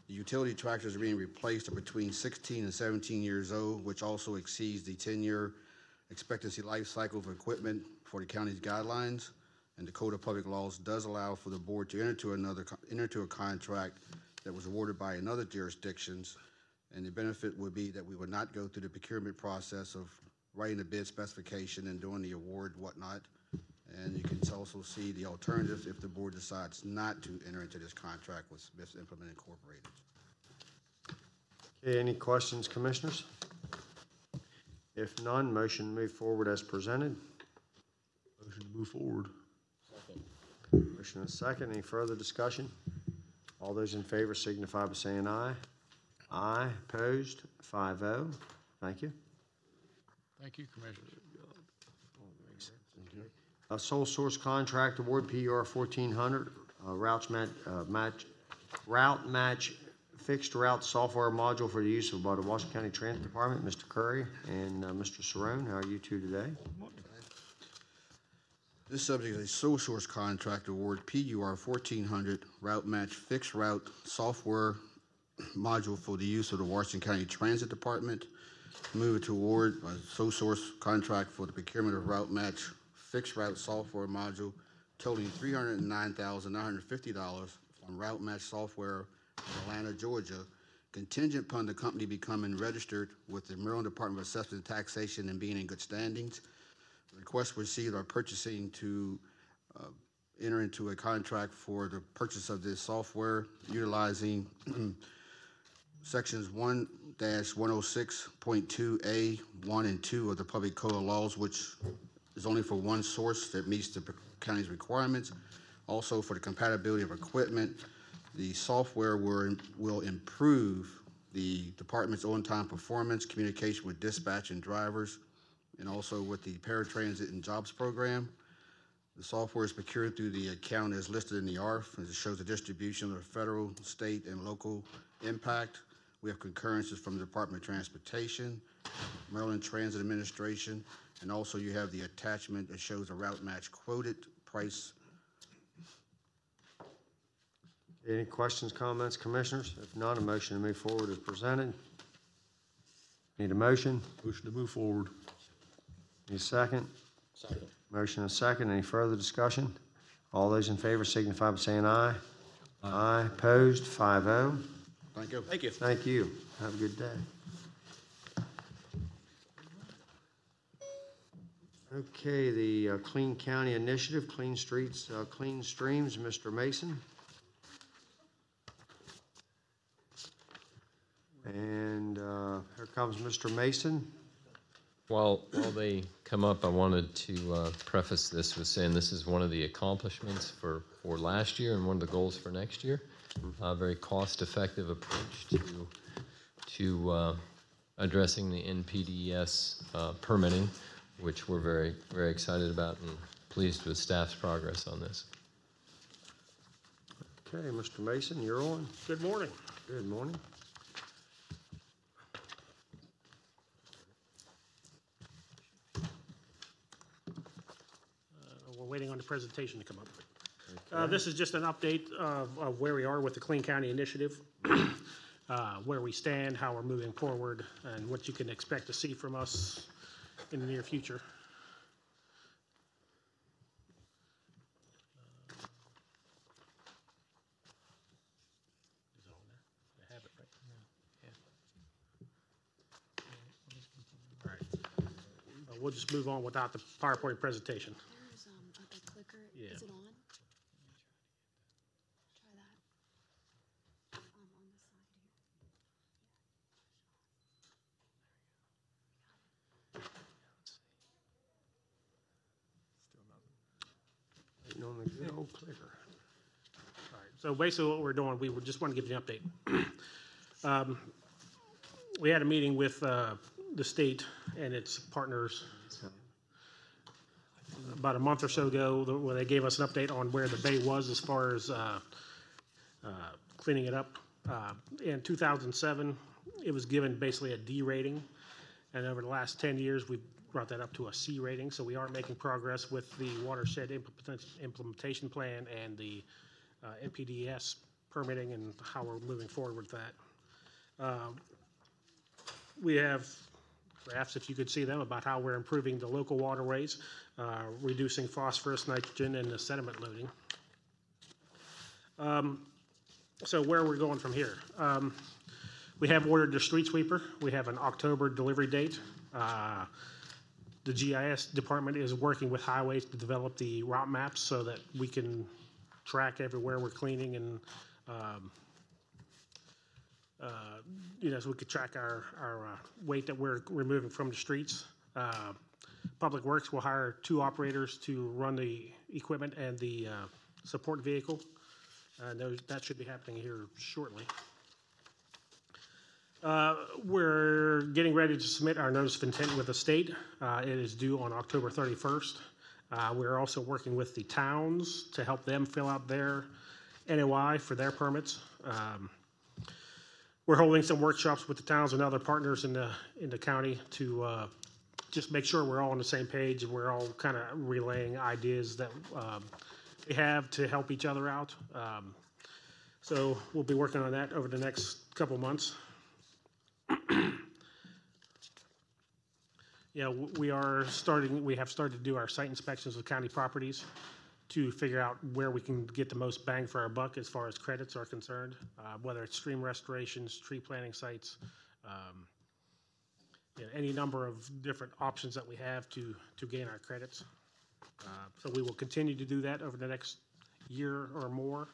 The utility tractors are being replaced are between 16 and 17 years old, which also exceeds the 10-year expectancy life cycle of equipment for the county's guidelines. And the Code of Public Laws does allow for the board to enter into a contract that was awarded by another jurisdictions. And the benefit would be that we would not go through the procurement process of writing the bid specification and doing the award, whatnot. And you can also see the alternatives if the board decides not to enter into this contract with Smith's Implement Incorporated. Okay, any questions, commissioners? If none, motion to move forward as presented. Motion to move forward. Second. Motion and a second. Any further discussion? All those in favor signify by saying aye. Aye. Opposed? 5-0. Thank you. Thank you, Commissioner. A sole source contract award, PUR 1400, routes match route match fixed route software module for the use of by the Washington County Transit Department. Mr. Curry and Mr. Cerrone, how are you two today? This subject is a sole source contract award, PUR 1400 route match fixed route software module for the use of the Washington County Transit Department. Move to award a sole source contract for the procurement of route match fixed route software module totaling $309,950 from Route Match Software in Atlanta, Georgia, contingent upon the company becoming registered with the Maryland Department of Assessment and Taxation and being in good standings. The request received are purchasing to enter into a contract for the purchase of this software utilizing sections 1-106.2A, 1 and 2 of the Public Code of Laws, which is only for one source that meets the county's requirements. Also for the compatibility of equipment, the software will improve the department's on-time performance, communication with dispatch and drivers, and also with the paratransit and jobs program. The software is procured through the account as listed in the ARF, as it shows the distribution of the federal, state, and local impact. We have concurrences from the Department of Transportation, Maryland Transit Administration, and also you have the attachment that shows a route match quoted price. Any questions, comments, commissioners? If not, a motion to move forward is presented. Need a motion? Motion to move forward. Need a second? Second. Motion and a second. Any further discussion? All those in favor signify by saying aye. Aye. Opposed? 5-0. Thank you. Thank you. Thank you. Have a good day. Okay, the Clean County Initiative, Clean Streets, Clean Streams, Mr. Mason. And here comes Mr. Mason. While they come up, I wanted to preface this with saying this is one of the accomplishments for last year and one of the goals for next year. A very cost-effective approach to addressing the NPDES permitting, which we're very, very excited about and pleased with staff's progress on this. Okay, Mr. Mason, you're on. Good morning. Good morning. We're waiting on the presentation to come up. This is just an update of where we are with the Clean County Initiative, where we stand, how we're moving forward, and what you can expect to see from us in the near future. All right. We'll just move on without the PowerPoint presentation. There's a clicker. Yeah. Is it on? Try that. On the side Waiting on the good old clicker. All right. So basically what we're doing, we just want to give you an update. We had a meeting with the state and its partners about a month or so ago, where they gave us an update on where the bay was as far as cleaning it up. In 2007, it was given basically a D rating, and over the last 10 years, we've brought that up to a C rating. So we are making progress with the watershed implementation plan and the NPDES permitting and how we're moving forward with that. We have graphs, if you could see them, about how we're improving the local waterways, reducing phosphorus, nitrogen, and the sediment loading. So where are we going from here? We have ordered the street sweeper. We have an October delivery date. The GIS department is working with highways to develop the route maps so that we can track everywhere we're cleaning and so we could track our weight that we're removing from the streets. Public Works will hire 2 operators to run the equipment and the support vehicle. That should be happening here shortly. We're getting ready to submit our notice of intent with the state. It is due on October 31st. We're also working with the towns to help them fill out their NOI for their permits. We're holding some workshops with the towns and other partners in the county to just make sure we're all on the same page and we're all kind of relaying ideas that we have to help each other out. So we'll be working on that over the next couple months. We have started to do our site inspections of county properties to figure out where we can get the most bang for our buck as far as credits are concerned, whether it's stream restorations, tree planting sites, any number of different options that we have to gain our credits. So we will continue to do that over the next year or more.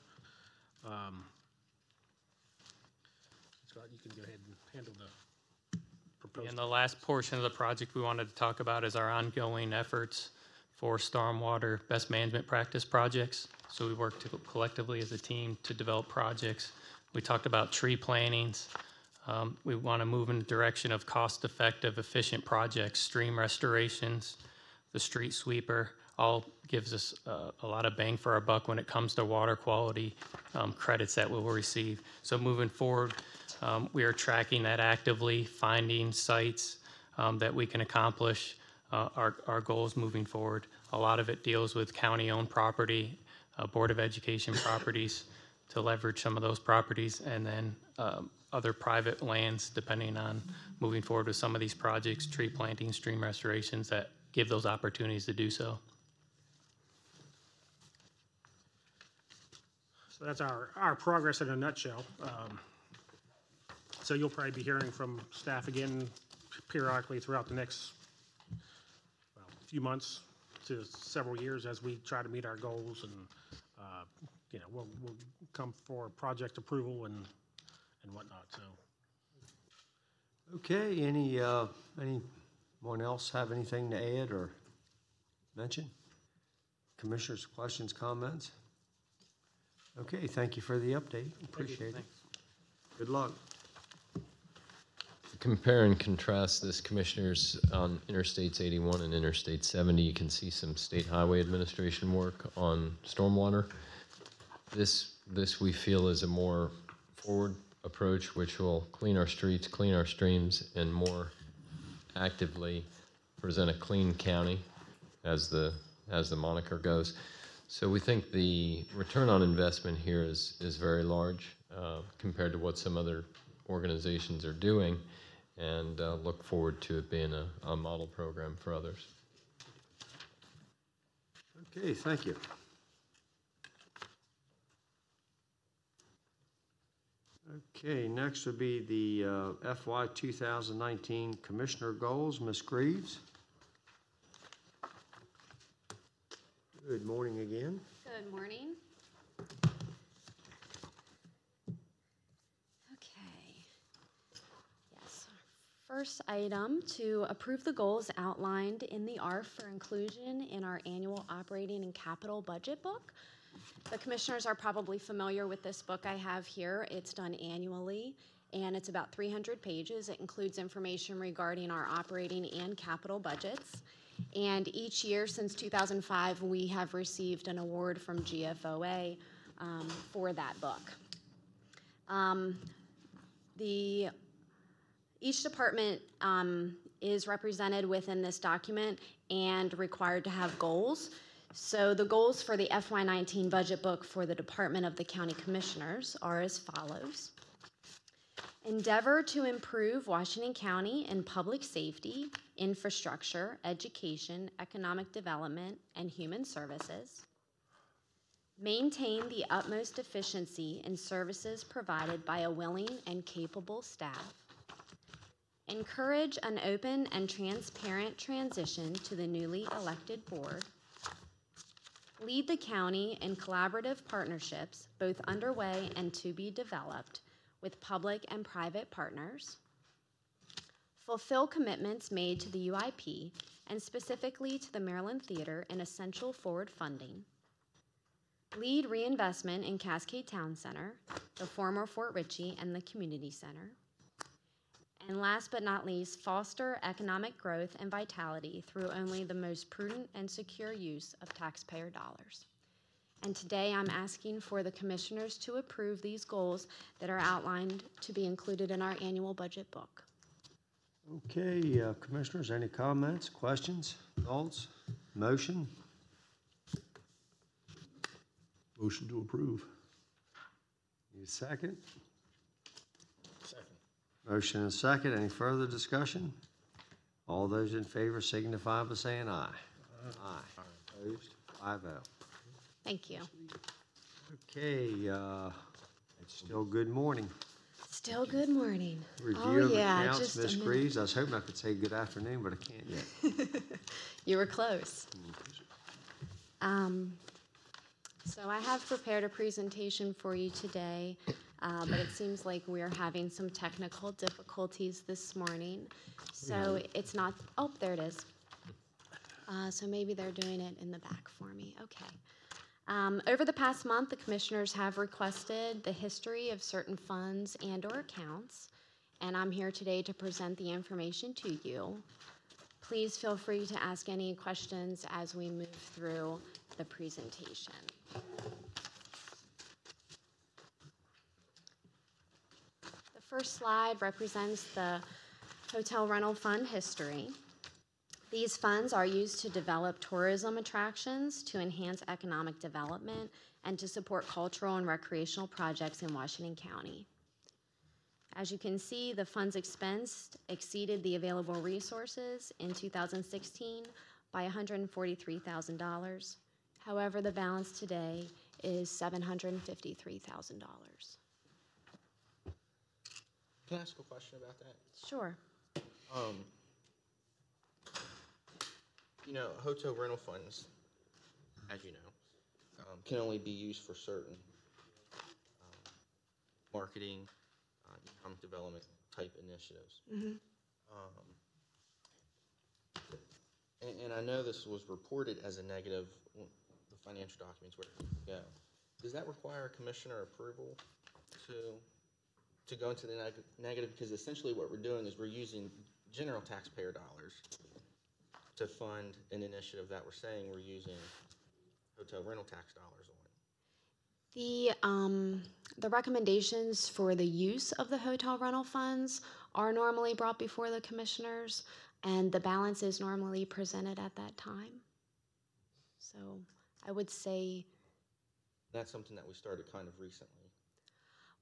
Scott, you can go ahead and handle the proposal. And the last portion of the project we wanted to talk about is our ongoing efforts for stormwater best management practice projects. So we work collectively as a team to develop projects. We talked about tree plantings. We want to move in the direction of cost-effective, efficient projects, stream restorations, the street sweeper, all gives us a lot of bang for our buck when it comes to water quality credits that we'll receive. So moving forward, we are tracking that actively, finding sites that we can accomplish our goals moving forward. A lot of it deals with county-owned property, Board of Education properties to leverage some of those properties, and then other private lands depending on moving forward with some of these projects, tree planting, stream restorations that give those opportunities to do so. So that's our progress in a nutshell. So you'll probably be hearing from staff again periodically throughout the next few months to several years as we try to meet our goals, and we'll come for project approval and whatnot. So. Okay, anyone else have anything to add or mention? Commissioners, questions, comments? Okay, thank you for the update. Appreciate it. Good luck. Compare and contrast this, Commissioners, on Interstates 81 and Interstate 70. You can see some State Highway Administration work on stormwater. This we feel is a more forward approach, which will clean our streets, clean our streams, and more actively present a clean county, as the moniker goes. So we think the return on investment here is very large compared to what some other organizations are doing, and look forward to it being a model program for others. Okay, thank you. Okay, next would be the FY 2019 Commissioner Goals. Ms. Greaves. Good morning again. Good morning. Okay. Yes. First item, to approve the goals outlined in the ARF for inclusion in our annual operating and capital budget book. The commissioners are probably familiar with this book I have here. It's done annually, and it's about 300 pages. It includes information regarding our operating and capital budgets. And each year since 2005, we have received an award from GFOA for that book. Each department is represented within this document and required to have goals. So the goals for the FY19 budget book for the Department of the County Commissioners are as follows. Endeavor to improve Washington County in public safety, infrastructure, education, economic development, and human services. Maintain the utmost efficiency in services provided by a willing and capable staff. Encourage an open and transparent transition to the newly elected board. Lead the county in collaborative partnerships, both underway and to be developed, with public and private partners. Fulfill commitments made to the UIP and specifically to the Maryland Theater in essential forward funding. Lead reinvestment in Cascade Town Center, the former Fort Ritchie, and the Community Center. And last but not least, foster economic growth and vitality through only the most prudent and secure use of taxpayer dollars. And today I'm asking for the commissioners to approve these goals that are outlined to be included in our annual budget book. Okay, Commissioners, any comments, questions, thoughts? Motion? Motion to approve. Need a second? Second. Motion and second. Any further discussion? All those in favor signify by saying aye. Aye. Opposed? 5-0. Thank you. Okay, it's still good morning. Still good morning. Review of yeah, accounts, just a Ms. minute. Greaves. I was hoping I could say good afternoon, but I can't yet. You were close. So I have prepared a presentation for you today, but it seems like we're having some technical difficulties this morning. So it's not, oh, there it is. So maybe they're doing it in the back for me. Okay. Over the past month, the commissioners have requested the history of certain funds and/or accounts, and I'm here today to present the information to you. Please feel free to ask any questions as we move through the presentation. The first slide represents the hotel rental fund history. These funds are used to develop tourism attractions, to enhance economic development, and to support cultural and recreational projects in Washington County. As you can see, the funds expensed exceeded the available resources in 2016 by $143,000. However, the balance today is $753,000. Can I ask a question about that? Sure. You know, hotel rental funds, as you know, can only be used for certain marketing, economic development type initiatives. Mm-hmm. And I know this was reported as a negative, the financial documents where it go. Does that require commissioner approval to go into the negative? Because essentially what we're doing is we're using general taxpayer dollars to fund an initiative that we're saying we're using hotel rental tax dollars on. The recommendations for the use of the hotel rental funds are normally brought before the commissioners, and the balance is normally presented at that time. So I would say, That's something that we started kind of recently.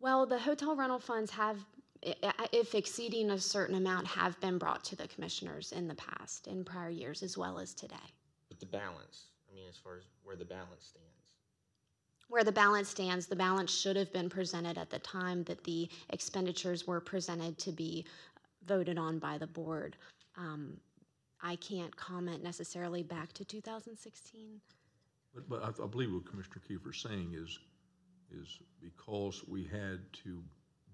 well, the hotel rental funds have, if exceeding a certain amount, have been brought to the commissioners in the past, in prior years, as well as today. But the balance, I mean, as far as where the balance stands. Where the balance stands, the balance should have been presented at the time that the expenditures were presented to be voted on by the board. I can't comment necessarily back to 2016. But I believe what Commissioner Kiefer's saying is because we had to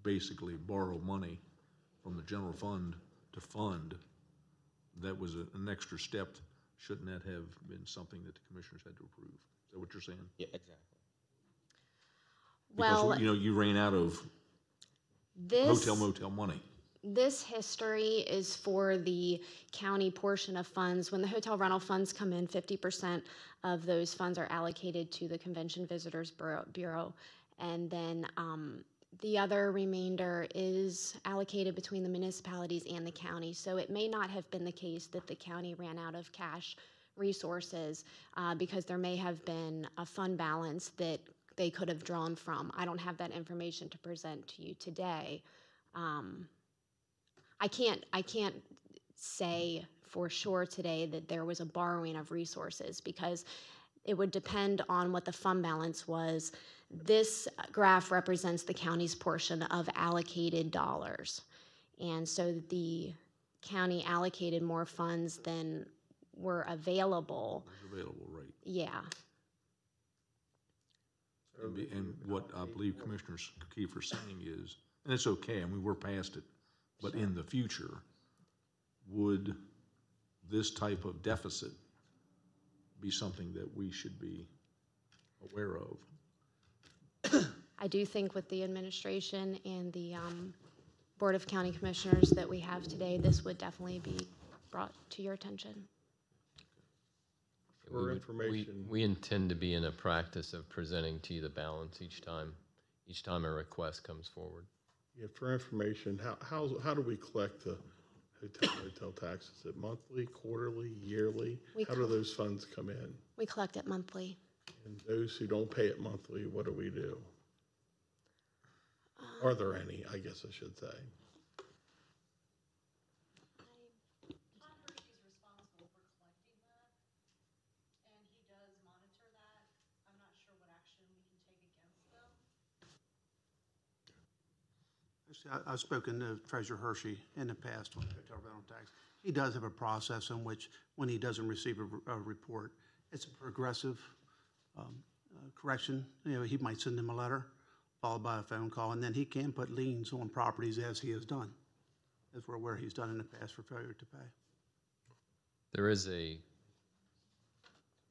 basically borrow money from the general fund to fund, that was an extra step. Shouldn't that have been something that the commissioners had to approve? Is that what you're saying? Yeah, exactly. Because, Well, you know, you ran out of hotel motel money. This history is for the county portion of funds. When the hotel rental funds come in, 50% of those funds are allocated to the Convention Visitors Bureau. And then the other remainder is allocated between the municipalities and the county. So it may not have been the case that the county ran out of cash resources because there may have been a fund balance that they could have drawn from. I don't have that information to present to you today. I can't say for sure today that there was a borrowing of resources because it would depend on what the fund balance was. This graph represents the county's portion of allocated dollars. And so the county allocated more funds than were available. Available, right. Yeah. And what I believe Commissioner Kiefer's saying is, and it's okay, I mean, we're past it, but in the future, would this type of deficit be something that we should be aware of? I do think with the administration and the Board of County Commissioners that we have today, this would definitely be brought to your attention. For information. We intend to be in a practice of presenting to you the balance each time a request comes forward. Yeah, for information, how do we collect the hotel tax? Is it monthly, quarterly, yearly? How do those funds come in? We collect it monthly. And those who don't pay it monthly, what do we do? Are there any, I guess I should say? I've spoken to Treasurer Hershey in the past on hotel rental tax. He does have a process in which, when he doesn't receive a report, it's a progressive correction. You know, he might send him a letter, followed by a phone call, and then he can put liens on properties as he has done, as we're aware he's done in the past for failure to pay. There is a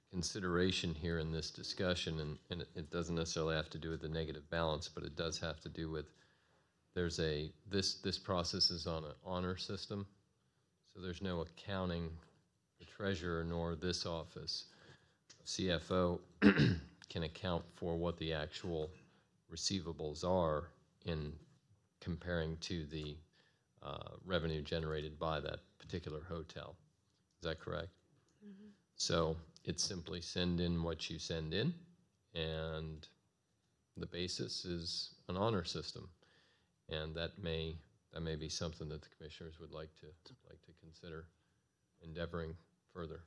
consideration here in this discussion, and it doesn't necessarily have to do with the negative balance, but it does have to do with this process is on an honor system, so there's no accounting. The treasurer nor this office, CFO, can account for what the actual receivables are in comparing to the revenue generated by that particular hotel. Is that correct? Mm-hmm. So it's simply send in what you send in, and the basis is an honor system. And that may be something that the commissioners would like to consider endeavoring further.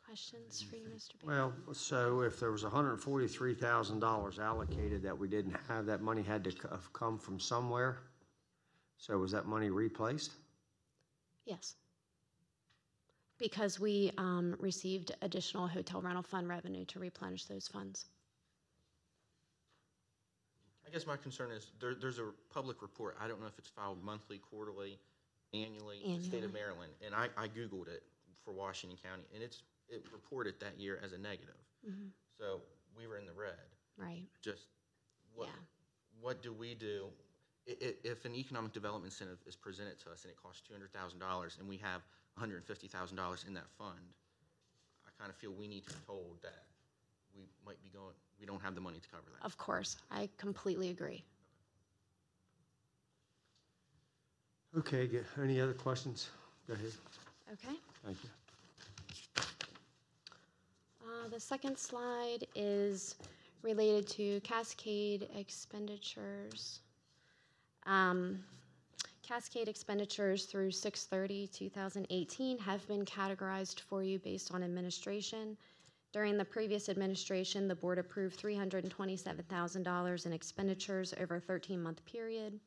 Questions for you, Mr. Baker? Well, so if there was $143,000 allocated that we didn't have, that money had to have come from somewhere. So was that money replaced? Yes. Because we received additional hotel rental fund revenue to replenish those funds. I guess my concern is there's a public report. I don't know if it's filed monthly, quarterly, annually in the state of Maryland. And I Googled it for Washington County, and it reported that year as a negative. Mm-hmm. So we were in the red. Right. Just what do we do? If an economic development incentive is presented to us and it costs $200,000 and we have $150,000 in that fund, I kind of feel we need to be told that we don't have the money to cover that. Of course, I completely agree. Okay, good. Any other questions? Go ahead. Okay. Thank you. The second slide is related to Cascade expenditures. Cascade expenditures through 6/30/2018 have been categorized for you based on administration. During the previous administration, the board approved $327,000 in expenditures over a 13-month period.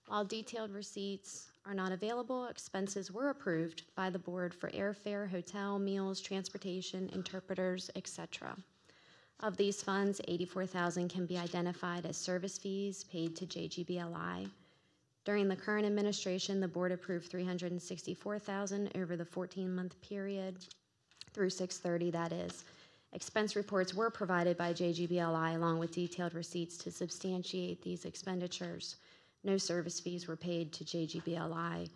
While detailed receipts are not available, expenses were approved by the board for airfare, hotel, meals, transportation, interpreters, etc. Of these funds, $84,000 can be identified as service fees paid to JGBLI. During the current administration, the board approved $364,000 over the 14-month period through 6/30, that is. Expense reports were provided by JGBLI along with detailed receipts to substantiate these expenditures. No service fees were paid to JGBLI.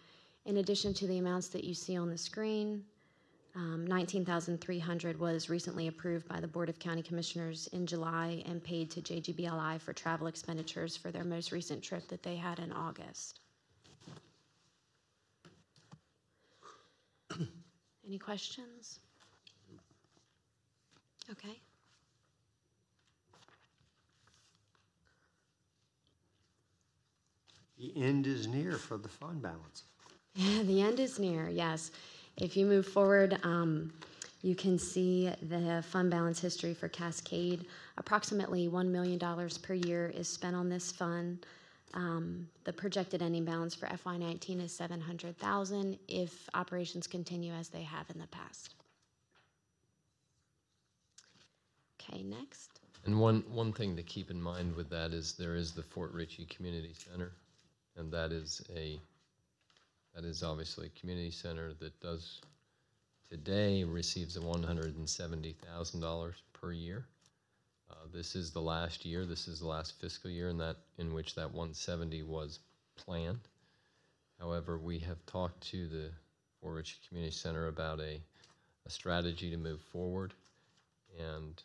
In addition to the amounts that you see on the screen, $19,300 was recently approved by the Board of County Commissioners in July and paid to JGBLI for travel expenditures for their most recent trip that they had in August. Any questions? Okay. The end is near for the fund balance. The end is near, yes. If you move forward, you can see the fund balance history for Cascade. Approximately $1 million per year is spent on this fund. The projected ending balance for FY19 is $700,000 if operations continue as they have in the past. Okay, next. And one thing to keep in mind with that is there is the Fort Ritchie Community Center, and that is obviously a community center that today receives a $170,000 per year. This is the last year. This is the last fiscal year in which that 170 was planned. However, we have talked to the Fort Ritchie Community Center about a strategy to move forward. And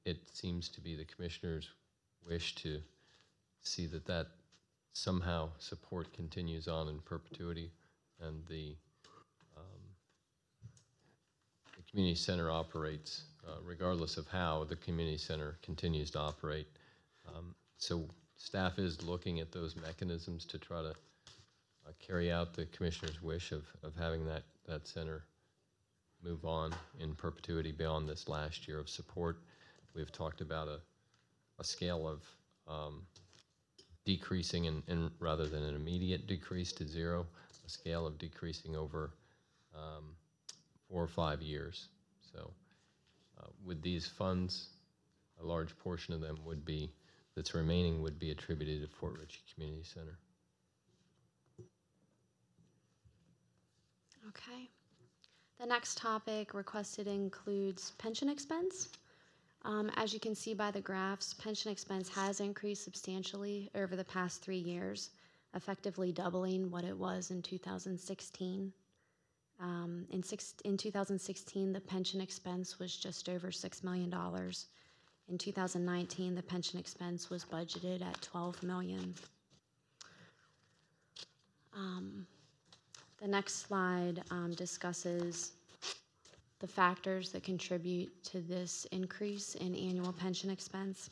it seems to be the commissioner's wish to see that somehow support continues on in perpetuity, and the community center operates regardless of how the community center continues to operate. So staff is looking at those mechanisms to try to carry out the commissioner's wish of having that center move on in perpetuity beyond this last year of support. We've talked about a scale of decreasing and rather than an immediate decrease to zero, a scale of decreasing over 4 or 5 years. So with these funds, a large portion of them that's remaining would be attributed to Fort Ritchie Community Center. Okay. The next topic requested includes pension expense. As you can see by the graphs, pension expense has increased substantially over the past 3 years, effectively doubling what it was in 2016. In 2016, the pension expense was just over $6 million. In 2019, the pension expense was budgeted at $12 million. The next slide discusses the factors that contribute to this increase in annual pension expense.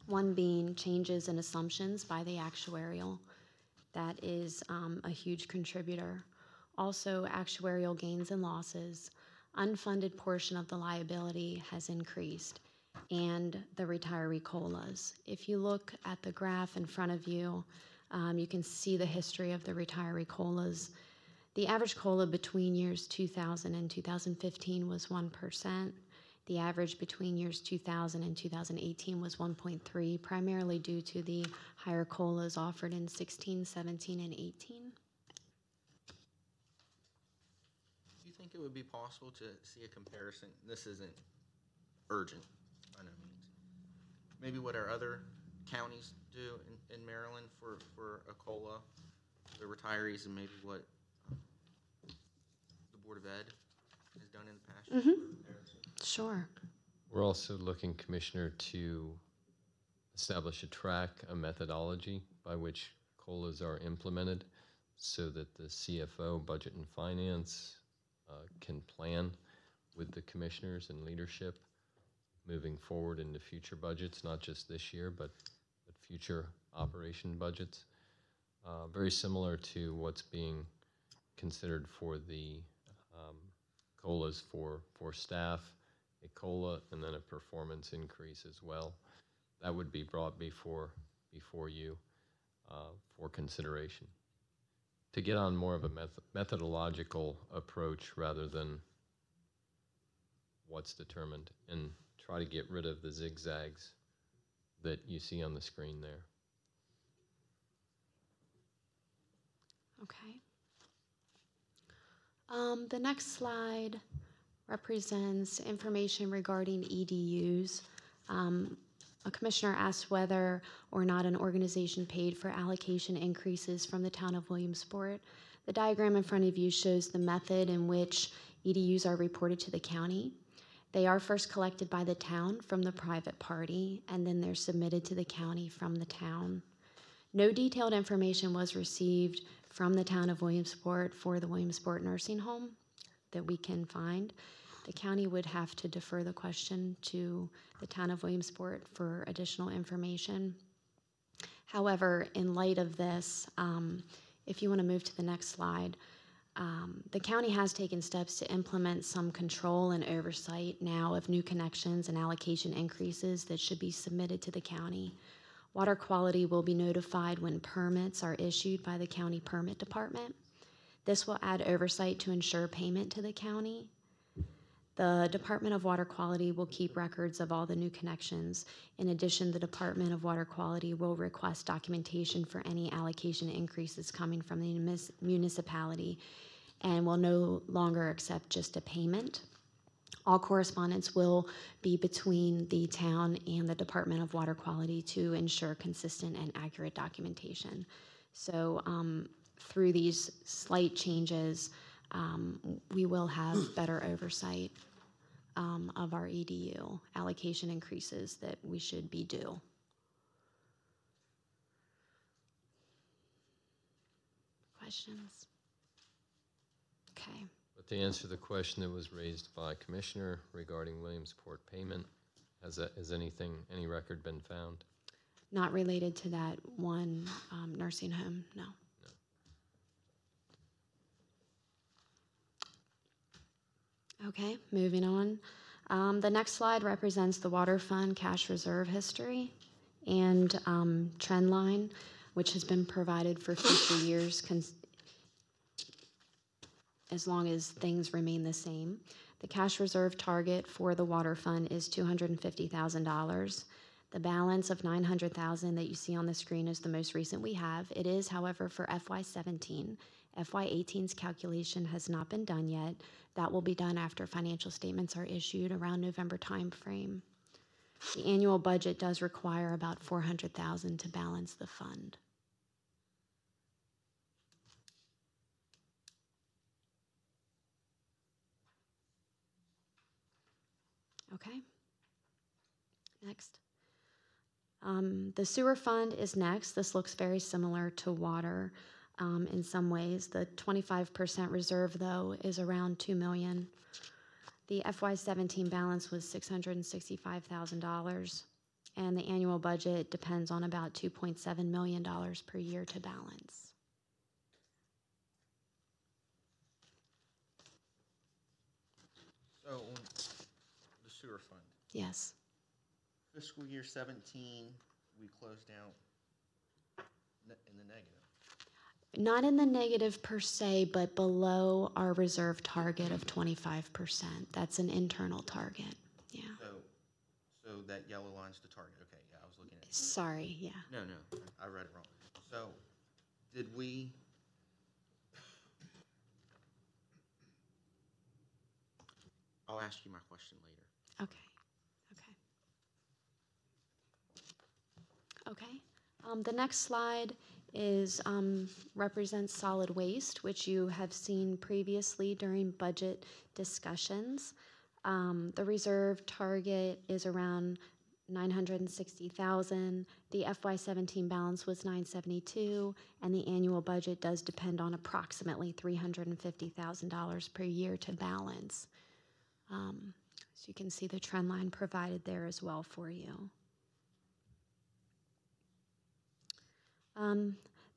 One being changes in assumptions by the actuarial. That is a huge contributor. Also, actuarial gains and losses. Unfunded portion of the liability has increased, and the retiree COLAs. If you look at the graph in front of you, you can see the history of the retiree COLAs. The average COLA between years 2000 and 2015 was 1%. The average between years 2000 and 2018 was 1.3, primarily due to the higher COLAs offered in 16, 17, and 18. Do you think it would be possible to see a comparison? This isn't urgent by no means. Maybe what our other counties do in Maryland for a COLA, the retirees, and maybe what the Board of Ed has done in the past year? Sure. We're also looking, Commissioner, to establish a methodology by which COLAs are implemented so that the CFO, Budget and Finance, can plan with the commissioners and leadership moving forward into future budgets, not just this year, but future operation budgets. Very similar to what's being considered for the COLAs for staff, a COLA and then a performance increase as well. That would be brought before you for consideration, to get on more of a methodological approach rather than what's determined, and try to get rid of the zigzags that you see on the screen there. Okay. The next slide represents information regarding EDUs. A commissioner asked whether or not an organization paid for allocation increases from the town of Williamsport. The diagram in front of you shows the method in which EDUs are reported to the county. They are first collected by the town from the private party, and then they're submitted to the county from the town. No detailed information was received from the town of Williamsport for the Williamsport nursing home that we can find. The county would have to defer the question to the town of Williamsport for additional information. However, in light of this, if you want to move to the next slide, the county has taken steps to implement some control and oversight now of new connections and allocation increases that should be submitted to the county. Water quality will be notified when permits are issued by the county permit department. This will add oversight to ensure payment to the county. The Department of Water Quality will keep records of all the new connections. In addition, the Department of Water Quality will request documentation for any allocation increases coming from the municipality and will no longer accept just a payment. All correspondence will be between the town and the Department of Water Quality to ensure consistent and accurate documentation. So through these slight changes, we will have better oversight of our EDU allocation increases that we should be due. Questions? Okay. But to answer the question that was raised by Commissioner regarding Williamsport payment, has any record been found? Not related to that one nursing home, no. Okay, moving on. The next slide represents the water fund cash reserve history and trend line, which has been provided for future years as long as things remain the same. The cash reserve target for the water fund is $250,000. The balance of $900,000 that you see on the screen is the most recent we have. It is, however, for FY17. FY18's calculation has not been done yet. That will be done after financial statements are issued around November timeframe. The annual budget does require about $400,000 to balance the fund. Okay. Next. The sewer fund is next. This looks very similar to water in some ways. The 25% reserve, though, is around $2 million. The FY17 balance was $665,000, and the annual budget depends on about $2.7 million per year to balance. So, on the sewer fund. Yes. Fiscal year 17, we closed out in the negative. Not in the negative per se, but below our reserve target of 25%. That's an internal target. Yeah. So that yellow line's the target. Okay, yeah, I was looking at it. Sorry, yeah. No, I read it wrong. So, did we? I'll ask you my question later. Okay. The next slide is represents solid waste, which you have seen previously during budget discussions. The reserve target is around $960,000. The FY17 balance was $972,000, and the annual budget does depend on approximately $350,000 per year to balance. So you can see the trend line provided there as well for you.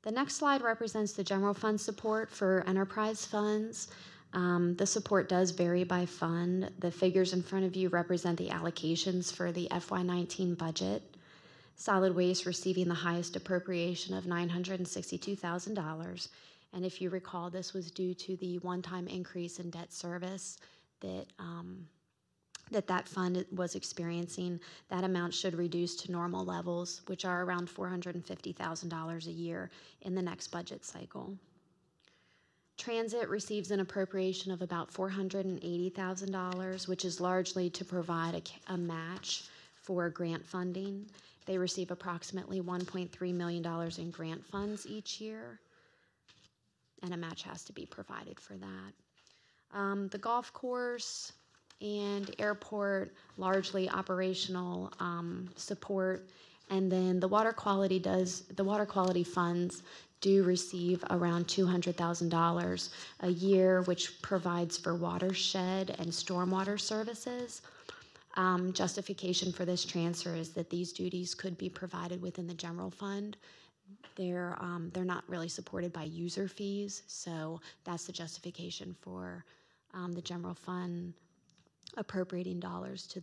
The next slide represents the general fund support for enterprise funds. The support does vary by fund. The figures in front of you represent the allocations for the FY19 budget. Solid waste receiving the highest appropriation of $962,000. And if you recall, this was due to the one-time increase in debt service that fund was experiencing. That amount should reduce to normal levels, which are around $450,000 a year in the next budget cycle. Transit receives an appropriation of about $480,000, which is largely to provide a match for grant funding. They receive approximately $1.3 million in grant funds each year, and a match has to be provided for that. The golf course and airport, largely operational support, and then the water quality funds do receive around $200,000 a year, which provides for watershed and stormwater services. Justification for this transfer is that these duties could be provided within the general fund. They're not really supported by user fees, so that's the justification for the general fund appropriating dollars to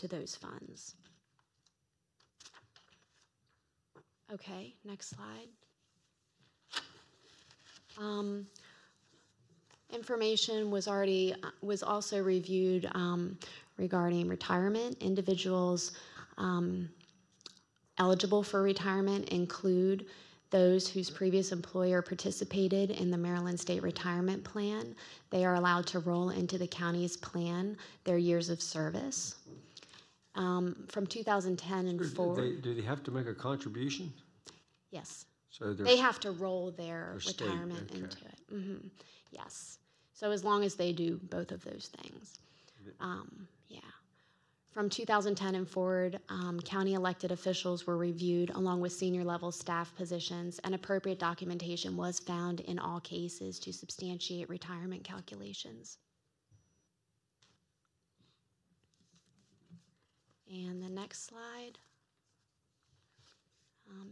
those funds. Okay, next slide. Information was also reviewed regarding retirement. Individuals eligible for retirement include those whose previous employer participated in the Maryland State Retirement Plan. They are allowed to roll into the county's plan their years of service. From 2010 and forward. Do they have to make a contribution? Yes. So they have to roll their state, retirement okay. into it. Mm-hmm. Yes. So as long as they do both of those things. Yeah. From 2010 and forward, county elected officials were reviewed along with senior level staff positions, and appropriate documentation was found in all cases to substantiate retirement calculations. And the next slide.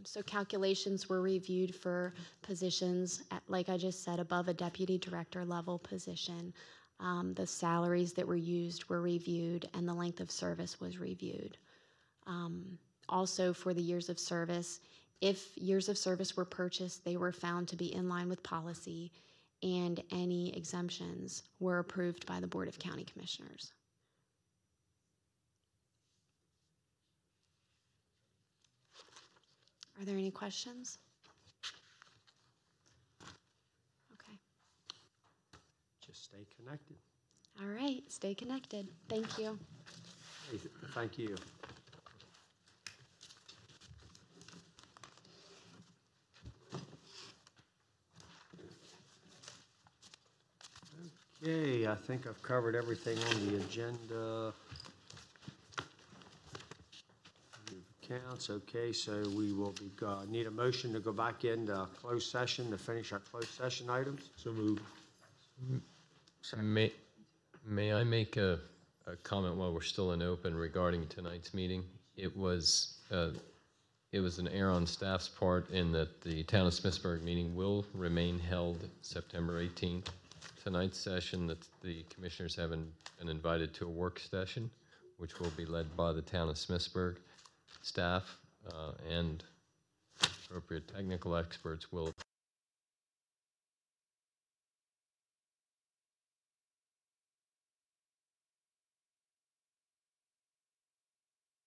So calculations were reviewed for positions, like I just said, above a deputy director level position. The salaries that were used were reviewed, and the length of service was reviewed. Also, for the years of service, if years of service were purchased, they were found to be in line with policy, and any exemptions were approved by the Board of County Commissioners. Are there any questions? Okay. Just stay connected. All right, stay connected. Thank you. Hey, thank you. Okay, I think I've covered everything on the agenda. Counts, okay, so we will be, need a motion to go back into closed session to finish our closed session items. So moved. May I make a comment while we're still in open regarding tonight's meeting? It was an error on staff's part in that the Town of Smithsburg meeting will remain held September 18th. Tonight's session, that the commissioners have been invited to a work session, which will be led by the Town of Smithsburg staff, and appropriate technical experts will